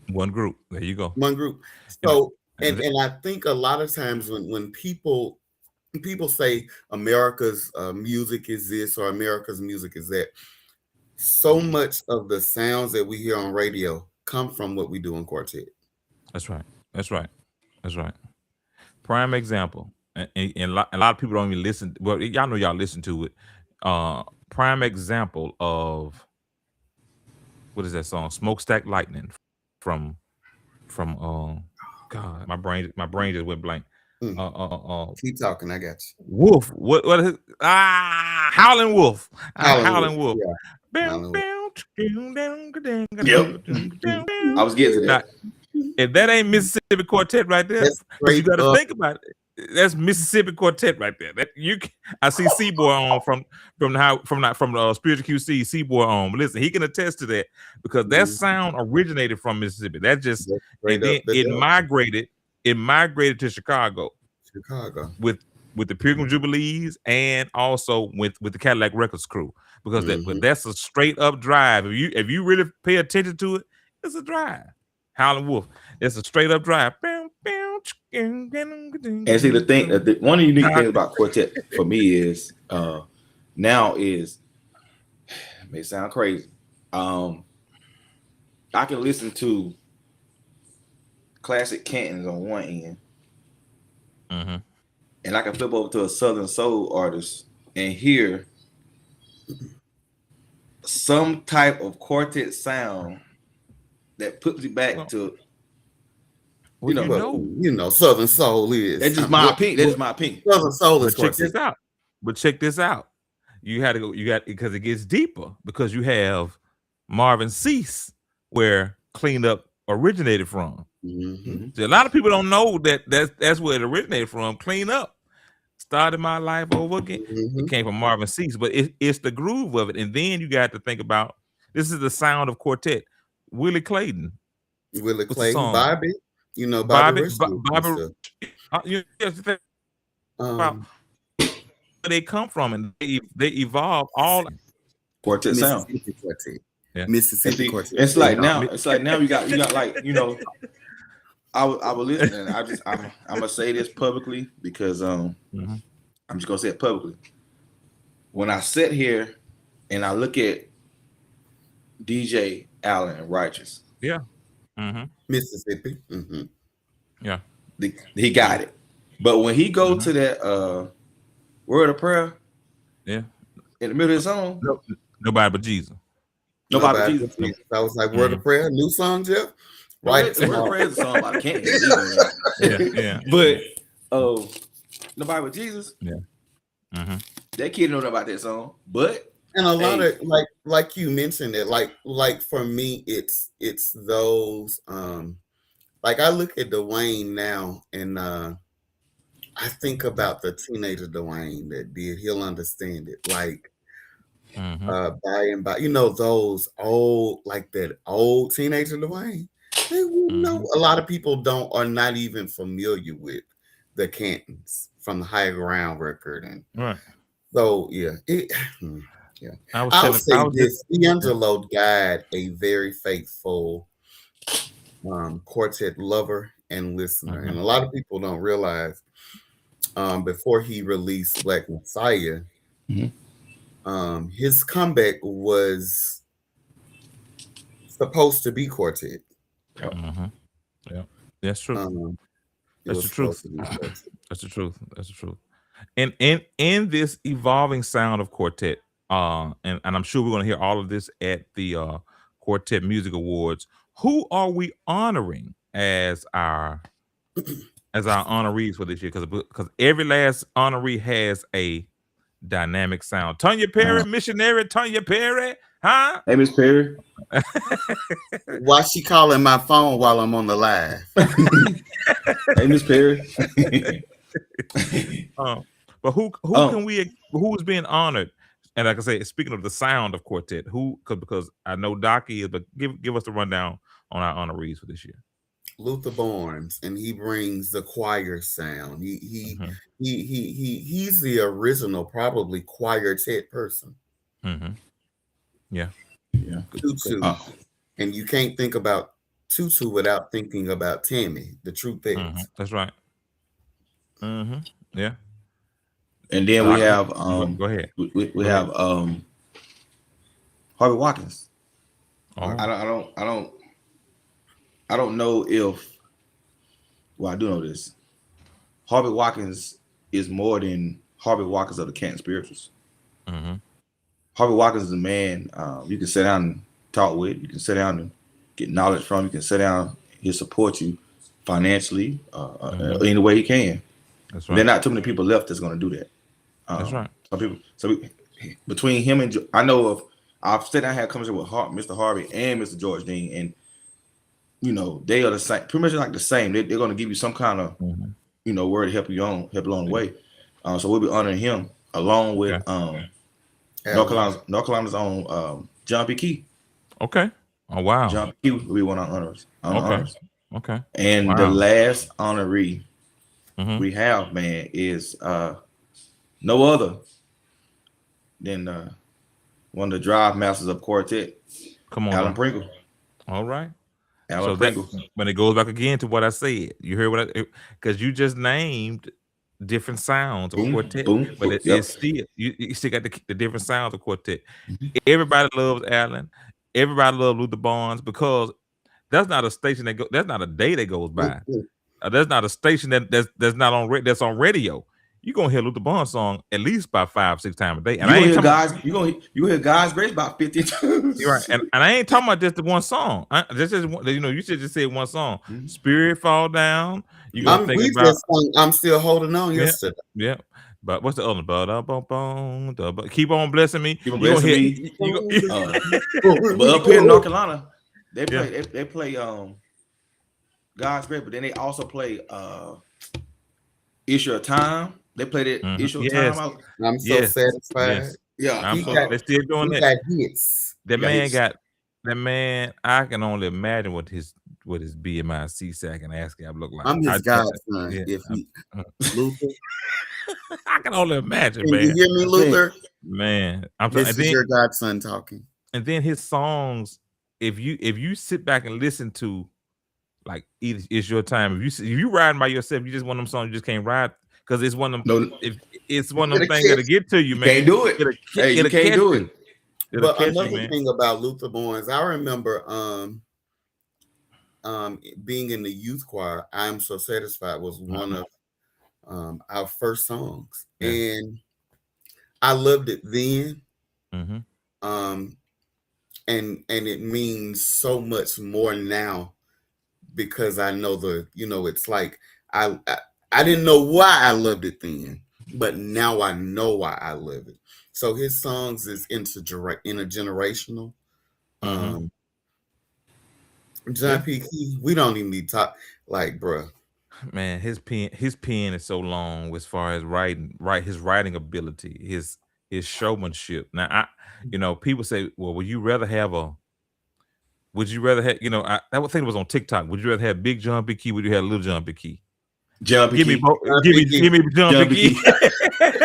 B: One group. There you go.
C: One group. So, and I think a lot of times when people say America's music is this or America's music is that, so much of the sounds that we hear on radio come from what we do in Quartet.
B: That's right. That's right. That's right. Prime example, and a lot of people don't even listen. Well, y'all know y'all listen to it. Prime example of what is that song? Smokestack Lightning from God, my brain just went blank.
C: Keep talking, I got you.
B: Wolf. What is Howlin' Wolf. Howlin' Wolf.
C: Yeah.
D: I was getting to that.
B: If that ain't Mississippi Quartet right there, but you got to think about it. That's Mississippi Quartet right there. That I see C-Boy on from Spiritual QC. C-Boy on. But listen, he can attest to that because that sound originated from Mississippi. That just and then it migrated to Chicago with the Pilgrim Jubilees and also with the Cadillac Records crew because that's a straight up drive. If you really pay attention to it, it's a drive. Howlin' Wolf. It's a straight up drive. And
D: see, the thing, one of the unique things about Quartet for me is now is, it may sound crazy. I can listen to classic Cantons on one end, and I can flip over to a Southern Soul artist and hear some type of Quartet sound that puts me back to,
C: you know, Southern Soul is.
D: That's just my opinion. That is my opinion.
C: Southern Soul is.
B: Check this out. But check this out. You had to go. You got because it gets deeper because you have Marvin Cease, where Clean Up originated from. So a lot of people don't know that's where it originated from. Clean Up started my life over again. It came from Marvin Cease, but it's the groove of it. And then you got to think about this is the sound of Quartet. Willie Clayton,
C: Bobby, you know,
B: Bobby. You
C: know,
B: where they come from, and they evolve all
D: Quartet sound.
C: Mississippi Quartet.
D: It's like now you got like, you know, I was listening. I'm gonna say this publicly because I'm just gonna say it publicly. When I sit here and I look at DJ Allen and Righteous,
C: Mississippi,
D: he got it. But when he go to that Word of Prayer, in the middle of the song,
B: nobody but Jesus.
C: Nobody but Jesus. I was like, Word of Prayer, new song, Jeff.
D: Right, Word of Prayer is a song I can't. But nobody but Jesus. That kid don't know about that song, but.
C: And a lot of like you mentioned it, like for me, it's those like I look at Dwayne now and I think about the teenager Dwayne that did He'll Understand It, like by and by, you know, those old, like that old teenager Dwayne. They know a lot of people are not even familiar with the Cantons from the Higher Ground record, and so I'll say this: D'Angelo died a very faithful Quartet lover and listener, and a lot of people don't realize before he released Black Messiah, his comeback was supposed to be Quartet.
B: That's true. That's the truth. That's the truth. That's the truth. And in this evolving sound of Quartet, and I'm sure we're going to hear all of this at the Quartet Music Awards. Who are we honoring as our honorees for this year? Because every last honoree has a dynamic sound. Tonya Perry, missionary Tonya Perry, huh?
D: Hey, Miss Perry.
C: Why she calling my phone while I'm on the live?
D: Hey, Miss Perry.
B: But who who's being honored? And like I say, speaking of the sound of Quartet, because I know Docky is, but give us the rundown on our honorees for this year.
C: Luther Barnes, and he brings the choir sound. He's the original, probably quartet person.
B: Yeah.
C: Tutu, and you can't think about Tutu without thinking about Tammy, the truth is.
B: That's right. Yeah.
D: And then we have
B: go ahead.
D: We have Harvey Watkins.
B: Oh.
D: I don't know if, well, I do know this. Harvey Watkins is more than Harvey Watkins of the Canton Spirituals. Harvey Watkins is a man you can sit down and talk with. You can sit down and get knowledge from. You can sit down. He'll support you financially any way he can.
B: That's right.
D: There are not too many people left that's going to do that.
B: That's right.
D: Some people. So between him and I know of, I've sat down and had a conversation with Mr. Harvey and Mr. George Dean, and they are the same, pretty much like the same. They're going to give you some kind of word to help you along the way. So we'll be honoring him along with North Carolina's own John P. Key.
B: Okay. Oh wow.
D: John P. will be one of our honors.
B: Okay.
D: And the last honoree we have, man, is no other than one of the drive masters of Quartet.
B: Come on,
D: Alan Pringle.
B: All right.
D: Alan Pringle.
B: When it goes back again to what I said, you heard because you just named different sounds of Quartet, but it's still you still got the different sounds of Quartet. Everybody loves Alan. Everybody loves Luther Barnes, because that's not a station that's not a day that goes by. There's not a station that's not on that's on radio. You're gonna hear Luther Barnes song at least about 5-6 times a day. And
D: you hear God's Grace about 50 times.
B: You're right. And I ain't talking about just the one song. You should just say one song. Spirit Fall Down. You gonna think about
C: I'm Still Holding On yesterday.
B: Yeah. But what's the other? Keep on blessing me.
D: Keep on blessing me. But up here in North Carolina, they play God's Grace, but then they also play Issue of Time. They played it Issue of Time out.
C: I'm so satisfied.
D: Yeah,
B: they're still doing that.
C: Hits.
B: That man. I can only imagine what his BMI CSAC and ASCAP look like.
C: I'm his godson. Luther.
B: I can only imagine,
C: Can
B: man.
C: you hear me, Luther?
B: Man,
C: This is your godson talking.
B: And then his songs, if you sit back and listen to, like, It's Your Time. If you riding by yourself, you just one of them songs you just can't ride, because it's one of them. It's one of them things that'll get to you, man.
D: Can't do it. You can't do it.
C: But another thing about Luther Barnes, I remember being in the youth choir. I'm So Satisfied was one of our first songs, and I loved it then. And it means so much more now, because I know it's like I didn't know why I loved it then, but now I know why I love it. So his songs is intergenerational. John P. Key, we don't even need to talk, like, bruh.
B: Man, his pen is so long as far as his writing ability, his showmanship. Now, people say, well, would you rather have, I would think it was on TikTok. Would you rather have Big John P. Key? Would you have Little John P. Key?
D: John P.
B: Give me both. Give me John P. Key.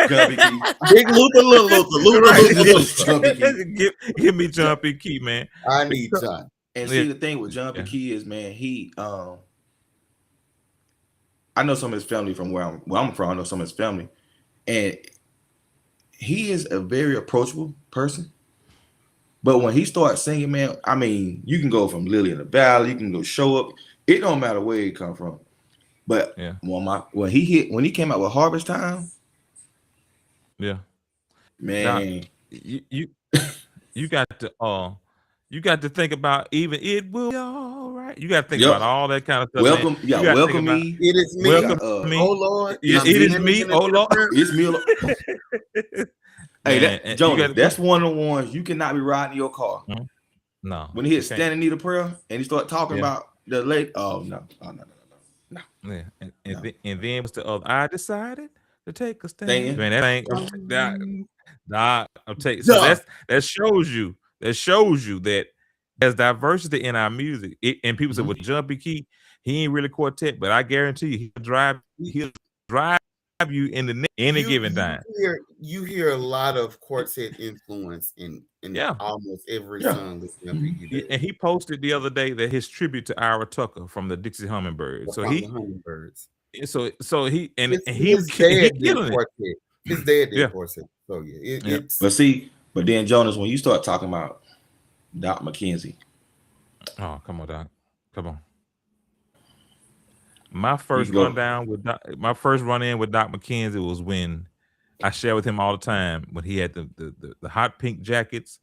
D: John P. Key.
C: Big Luther, Little Luther.
B: Give me John P. Key, man.
C: I need John.
D: And see, the thing with John P. Key is, man, he I know some of his family from where I'm from. I know some of his family, and he is a very approachable person. But when he starts singing, man, I mean, you can go from Lily in the Valley, you can go Show Up. It don't matter where he come from. But when he came out with Harvest Time, man,
B: you got to think about even It Will Be All Right. You got to think about all that kind of stuff.
D: Welcome me.
C: It is me.
B: Welcome me.
C: Oh Lord.
B: It is me. Oh Lord.
D: It's me. Hey, Jonah, that's one of the ones you cannot be riding in your car.
B: No.
D: When he hit Standing Need a Prayer and he start talking about the late, no.
B: Yeah. And then what's the other? I decided to take a stand.
D: Stand.
B: Man, that thing, I'll take. So that shows you that there's diversity in our music. And people say, "Well, Jumpy Key, he ain't really quartet," but I guarantee you, he'll drive you in any given time.
C: You hear a lot of quartet influence in almost every song that Jumpy Key does.
B: And he posted the other day that his tribute to Ira Tucker from the Dixie Hummingbirds. So he
C: Hummingbirds.
B: So he
C: his dad did quartet. His dad did quartet. So it's
D: but then Jonas, when you start talking about Doc McKenzie.
B: Oh, come on, Doc. Come on. My first run in with Doc McKenzie was when I shared with him all the time when he had the hot pink jackets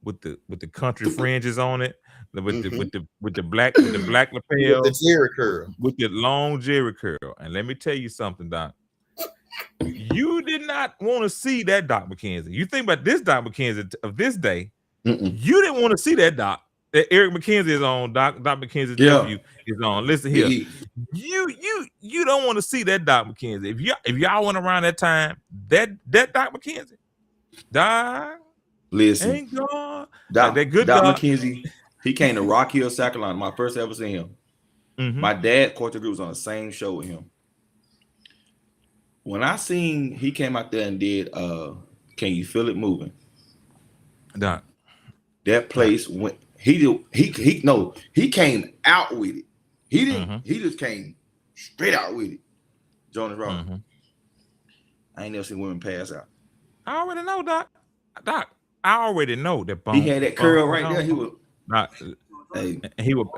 B: with the country fringes on it, with the black lapel,
C: with the Jerry curl,
B: with the long Jerry curl. And let me tell you something, Doc. You did not want to see that Doc McKenzie. You think about this Doc McKenzie of this day. You didn't want to see that Doc. That Eric McKenzie is on. Doc McKenzie's nephew is on. Listen here. You don't want to see that Doc McKenzie. If y'all went around that time, that Doc McKenzie, Doc,
D: listen,
B: ain't gone.
D: Doc
B: Doc
D: McKenzie, he came to Rock Hill, South Carolina. My first ever seen him. My dad, Quartet Group, was on the same show with him. When I seen he came out there and did Can You Feel It Moving?
B: Doc.
D: That place went. He came out with it. He didn't. He just came straight out with it. Jonas Ross. I ain't never seen women pass out.
B: I already know, Doc. I already know that.
D: He had that curl right there. He was.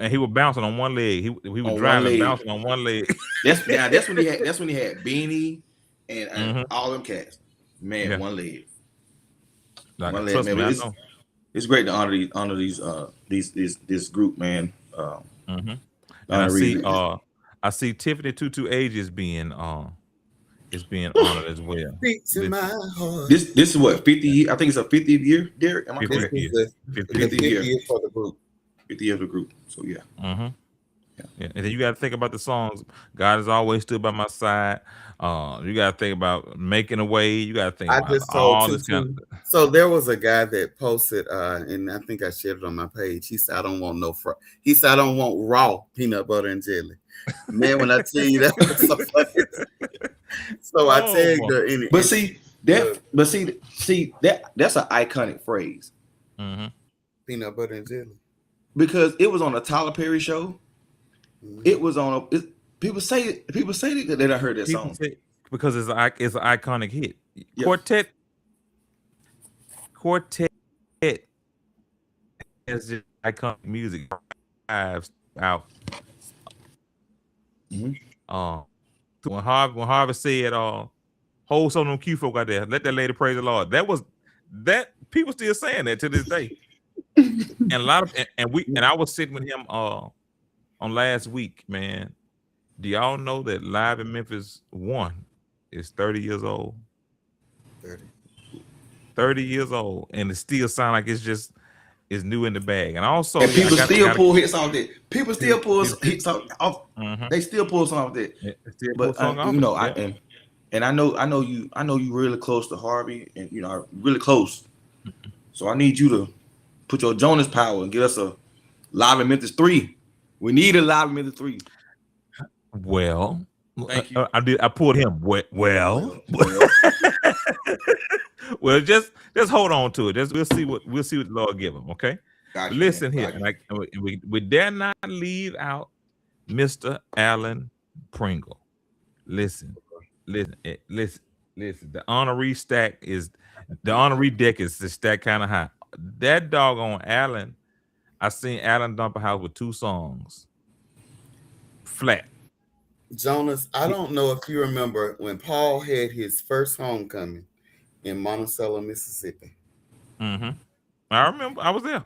B: He was bouncing on one leg. He was driving, bouncing on one leg.
D: That's when he had Beanie and all them cats. Man, one leg. One leg, man.
B: Me,
D: it's great to honor this group, man.
B: And I see Tiffany 22 is being honored as well.
C: Beats in my heart.
D: This is what 50. I think it's a 50th year, Derrick. Am I
B: 50th
D: correct?
B: year.
C: 50th year for the group.
D: 50 years of the group. So yeah.
B: Yeah. And then you got to think about the songs. God has always stood by my side. You got to think about making a way. You got to think about all this kind of.
C: So there was a guy that posted, and I think I shared it on my page. He said, "I don't want He said, "I don't want raw peanut butter and jelly." Man, when I tell you that was so funny. So I tagged her in it. That's an iconic phrase. Peanut butter and jelly.
D: Because it was on a Tyler Perry show. It was on people say that they don't heard that song
B: because it's an iconic hit. Yep. Quartet has just iconic music out. When Harvey said, "Hold some of them Q folk out there, let that lady praise the Lord." That people still saying that to this day. And a lot of and I was sitting with him on last week, man. Do y'all know that Live in Memphis 1 is 30 years old? 30 years old, and it still sound like it's new in the bag. And also,
D: people still pull hits off that. People still pull hits off. They still pull some off that. But I know you really close to Harvey, and really close. So I need you to put your Jonas power and get us a Live in Memphis 3. We need a Live in Memphis 3.
B: Well,
D: thank you.
B: I pulled him. Well, well, just hold on to it. We'll see what the Lord give him. Okay. Gotcha, listen here, we dare not leave out Mr. Alan Pringle. Listen. The honorary deck is stacked kind of high. That doggone Alan, I seen Alan dump a house with 2 songs. Flat.
C: Jonas, I don't know if you remember when Paul had his first homecoming in Monticello, Mississippi.
B: I remember. I was there.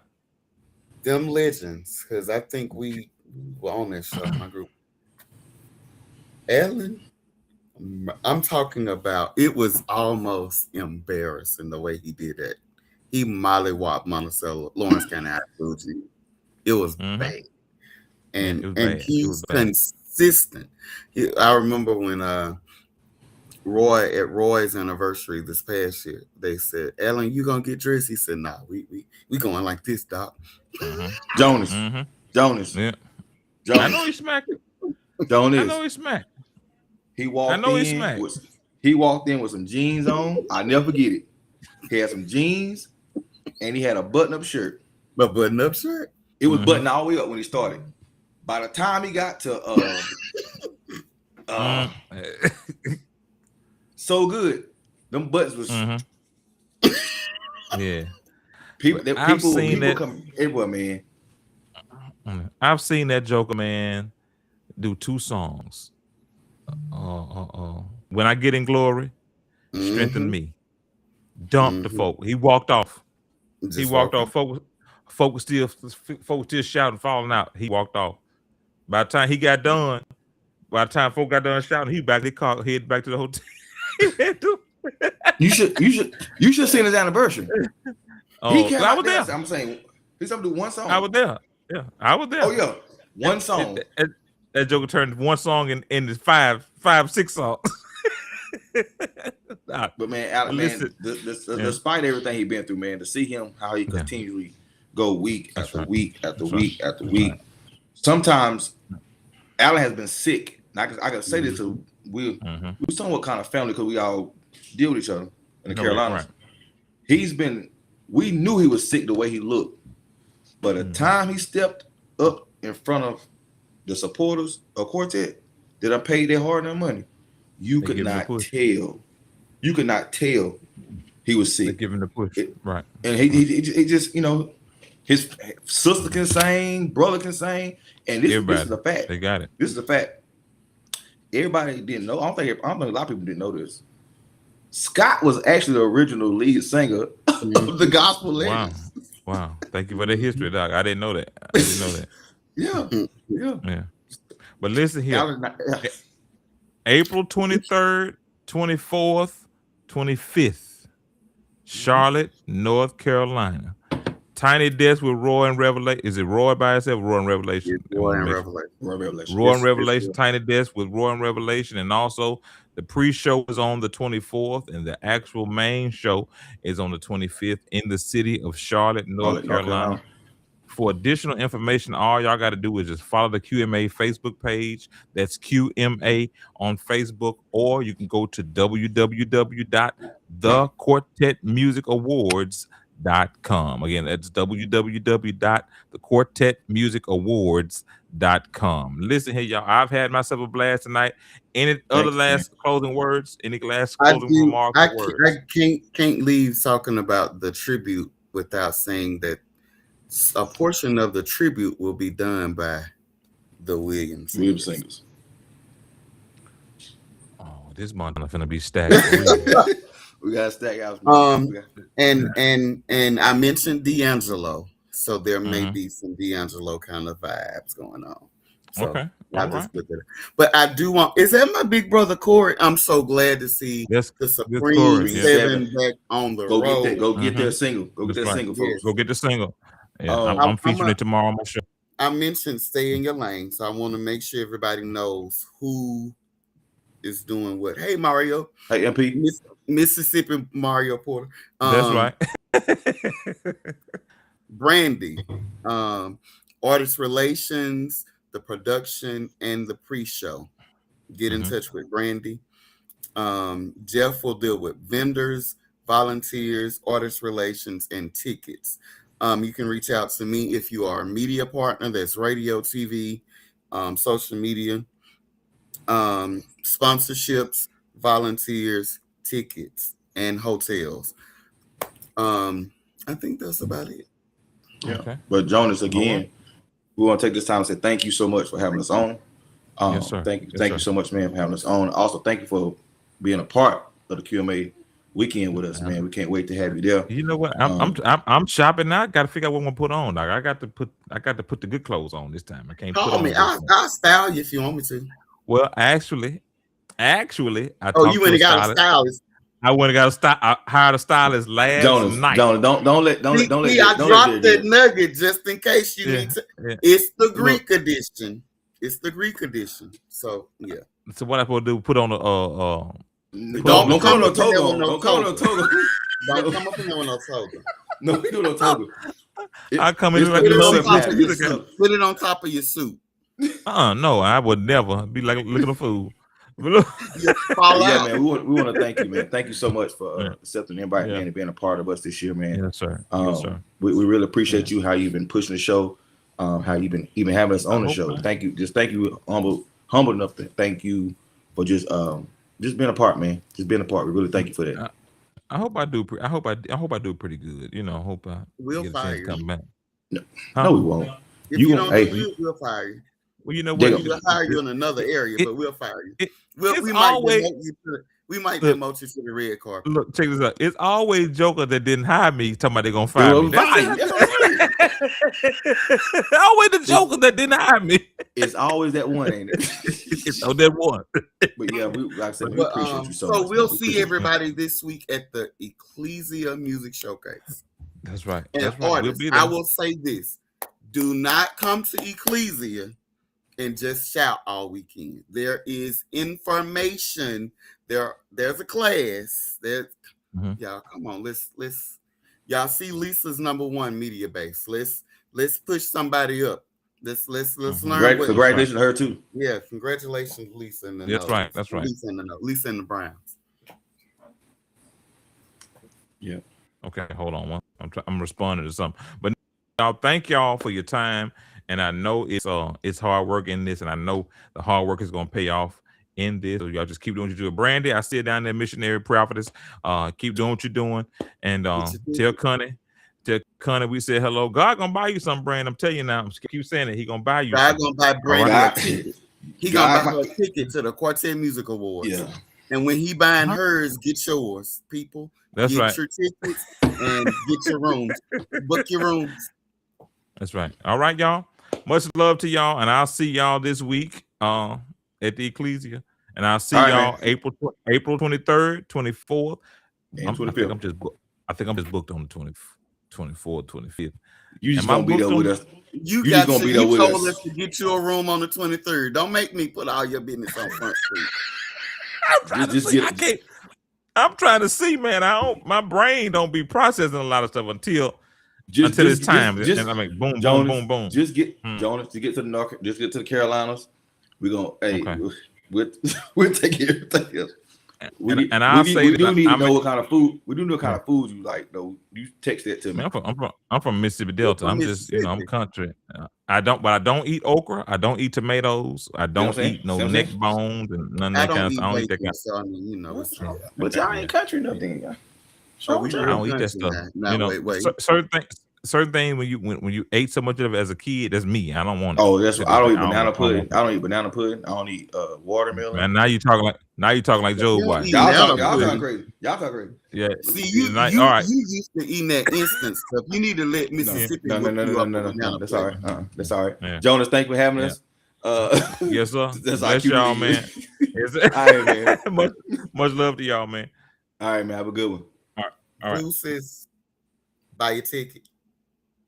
C: Them legends, because I think we were on that show, my group. Alan, I'm talking about, it was almost embarrassing the way he did that. He mollywopped Monticello, Lawrence County High School. It was bad. And he's consistent. I remember when Roy's anniversary this past year, they said, "Alan, you gonna get dressed?" He said, "Nah, we going like this, Doc."
D: Jonas.
B: Yeah.
D: Jonas.
B: I know he smacked it.
D: Jonas.
B: I know he smacked.
D: He walked in with some jeans on. I never forget it. He had some jeans and he had a button-up shirt.
C: A button-up shirt?
D: It was buttoned all the way up when he started. By the time he got to so good, them buttons was
B: yeah.
D: People come everywhere, man.
B: I've seen that Joker man do 2 songs. When I Get in Glory, Strengthen Me. Dump the folk. He walked off. Folk was still shouting, falling out. He walked off. By the time he got done, folk got done shouting, he back. They called, head back to the hotel.
D: You should sing his anniversary.
B: I was there.
D: I'm saying he's gonna do one song.
B: I was there. Yeah, I was there.
D: Oh yeah, one song.
B: That Joker turned one song into five, 6 songs.
D: But man, Alex, man, despite everything he's been through, man, to see him how he continually go week after week after week after week. Sometimes Alan has been sick. I can say this to we're somewhat kind of family because we all deal with each other in the Carolinas.
B: Right.
D: We knew he was sick the way he looked, but the time he stepped up in front of the supporters of Quartet that are paid their hard-earned money, you could not tell. You could not tell he was sick.
B: They give him the push, right?
D: And he just, his sister can sing, brother can sing, and this is a fact.
B: They got it.
D: This is a fact. Everybody didn't know. I don't think a lot of people didn't know this. Scott was actually the original lead singer of the gospel legends.
B: Wow. Thank you for the history, Doc. I didn't know that. Yeah. But listen here. April 23rd, 24th, 25th, Charlotte, North Carolina. Tiny Desk with Roy and Revelation. Is it Roy by itself? Roy and Revelation.
C: Roy and Revelation.
B: Roy and Revelation. Tiny Desk with Roy and Revelation, and also the pre-show is on the 24th, and the actual main show is on the 25th in the city of Charlotte, North Carolina. For additional information, all y'all got to do is just follow the QMA Facebook page. That's QMA on Facebook, or you can go to www.thequartetmusicawards.com. Again, that's www.thequartetmusicawards.com. Listen here, y'all. I've had myself a blast tonight. Any other last closing words? Any last closing remarks?
C: I can't leave talking about the tribute without saying that a portion of the tribute will be done by the Williams
D: singers.
B: Oh, this month is gonna be stacked.
D: We gotta stack out.
C: And I mentioned D'Angelo, so there may be some D'Angelo kind of vibes going on. So
B: okay.
C: But I do want. Is that my big brother Corey? I'm so glad to see the Supreme 7 back on the road.
D: Go get their single. Go get that single, folks.
B: Go get the single. Yeah, I'm featuring it tomorrow on my show.
C: I mentioned Stay in Your Lane, so I want to make sure everybody knows who is doing what. Hey, Mario.
D: Hey, MP.
C: Mississippi Mario Porter.
B: That's right.
C: Brandy, artist relations, the production, and the pre-show. Get in touch with Brandy. Jeff will deal with vendors, volunteers, artist relations, and tickets. You can reach out to me if you are a media partner. That's radio, TV, social media, sponsorships, volunteers, tickets, and hotels. I think that's about it.
D: Yeah. Okay. But Jonas, again, we want to take this time and say thank you so much for having us on.
B: Yes, sir.
D: Thank you so much, man, for having us on. Also, thank you for being a part of the QMA weekend with us, man. We can't wait to have you there.
B: You know what? I'm shopping now. Got to figure out what I'm gonna put on. Like, I got to put the good clothes on this time. I can't.
C: I'll style you if you want me to.
B: Well, actually, I
C: you went and got a stylist.
B: I went and got a style. I hired a stylist last night.
D: Don't let.
C: I dropped that nugget just in case you need to. Yeah. It's the Greek edition. So yeah.
B: So what I supposed to do? Put on
D: Don't call no toga. Don't call no toga.
C: Don't come up in there with no toga.
D: No, we do no toga.
B: I come in like
C: Put it,
B: you
C: on
B: said,
C: top of your suit. Put it on top of your suit.
B: No, I would never be like looking a fool.
D: Yeah, man, we want to thank you, man. Thank you so much for accepting the invite, man, and being a part of us this year, man.
B: Yes, sir.
D: We really appreciate you, how you've been pushing the show, how you've been even having us on the show. Thank you. Just thank you, humble enough to thank you for just being a part, man. Just being a part. We really thank you for that.
B: I hope I do. I hope I do pretty good. You know, I hope I
C: we'll
B: get a
C: fire
B: chance to come
C: you.
B: back.
D: No, we won't.
C: If you don't do good, we'll fire you.
B: Well, you know what?
C: We'll hire you in another area, but we'll fire you. We might demote you to the red carpet.
B: Look, check this out. It's always Joker that didn't hire me talking about they're gonna fire me. Always the Joker that didn't hire me.
D: It's always that one, ain't it?
B: It's that one.
D: But yeah, like I said, we appreciate you so much.
C: So we'll see everybody this week at the Ecclesia Music Showcase.
B: That's right.
C: And
B: That's right.
C: artists, I will say this: do not come to Ecclesia and just shout all weekend. There is information. There's a class. Y'all come on. Let's y'all see Lisa's #1 media base. Let's push somebody up. Let's learn.
D: Congratulations to her too.
C: Yeah, congratulations, Lisa. And
B: that's right. That's right.
C: Lisa and the Browns.
D: Yeah.
B: Okay, hold on. I'm responding to something. But y'all, thank y'all for your time. And I know it's hard work in this, and I know the hard work is gonna pay off in this. So y'all just keep doing what you're doing. Brandy, I see it down there, missionary prophetess. Keep doing what you're doing, and tell Connie we said hello. God gonna buy you some, Brand. I'm telling you now. Keep saying it. He gonna buy you.
C: God gonna buy Brandy a ticket. He gonna buy her a ticket to the Quartet Music Awards.
D: Yeah.
C: And when he buying hers, get yours, people.
B: That's
C: get
B: right.
C: Your tickets and get your rooms. Book your rooms.
B: That's right. All right, y'all. Much love to y'all, and I'll see y'all this week at the Ecclesia, and I'll see y'all April 23rd, 24th, and 25th. I think I'm just booked on the 24th, 25th.
D: You just gonna be there with us.
C: You told us to get you a room on the 23rd. Don't make me put all your business on Front Street.
B: I'm trying to see, man. My brain don't be processing a lot of stuff until it's time. And I mean, boom,
D: Jonas,
B: boom, boom, boom.
D: Just get Jonas to get to the North. Just get to the Carolinas. We're gonna we'll take care of everything else. We do need to know what kind of food. We do know what kind of food you like, though. You text that to me.
B: I'm from Mississippi Delta. I'm just, I'm country. I don't eat okra. I don't eat tomatoes. I don't eat no neck bones and none of that kind of stuff. I don't eat that kind of stuff.
D: But y'all ain't country nothing.
B: I don't eat that stuff. Certain things when you ate so much of it as a kid, that's me. I don't want it.
D: Oh, that's what I don't eat banana pudding. I don't eat banana pudding. I don't eat watermelon.
B: And now you talking like Joe White.
D: Y'all talking crazy.
B: Yeah.
C: See, you
B: all right.
C: You used to eating that instant stuff. You need to let Mississippi.
D: No. That's all right. That's all right. Yeah. Jonas, thank you for having us.
B: Yes, sir.
D: That's
B: bless y'all, man.
D: All right, man.
B: much love to y'all, man.
D: All right, man. Have a good one.
B: All right.
C: Bruce's, buy your ticket.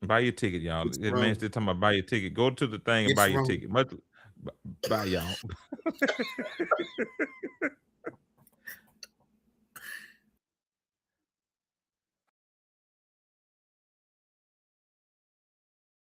B: Buy your ticket, y'all. This man still talking about buy your ticket. Go to the thing and buy your ticket. Bye, y'all.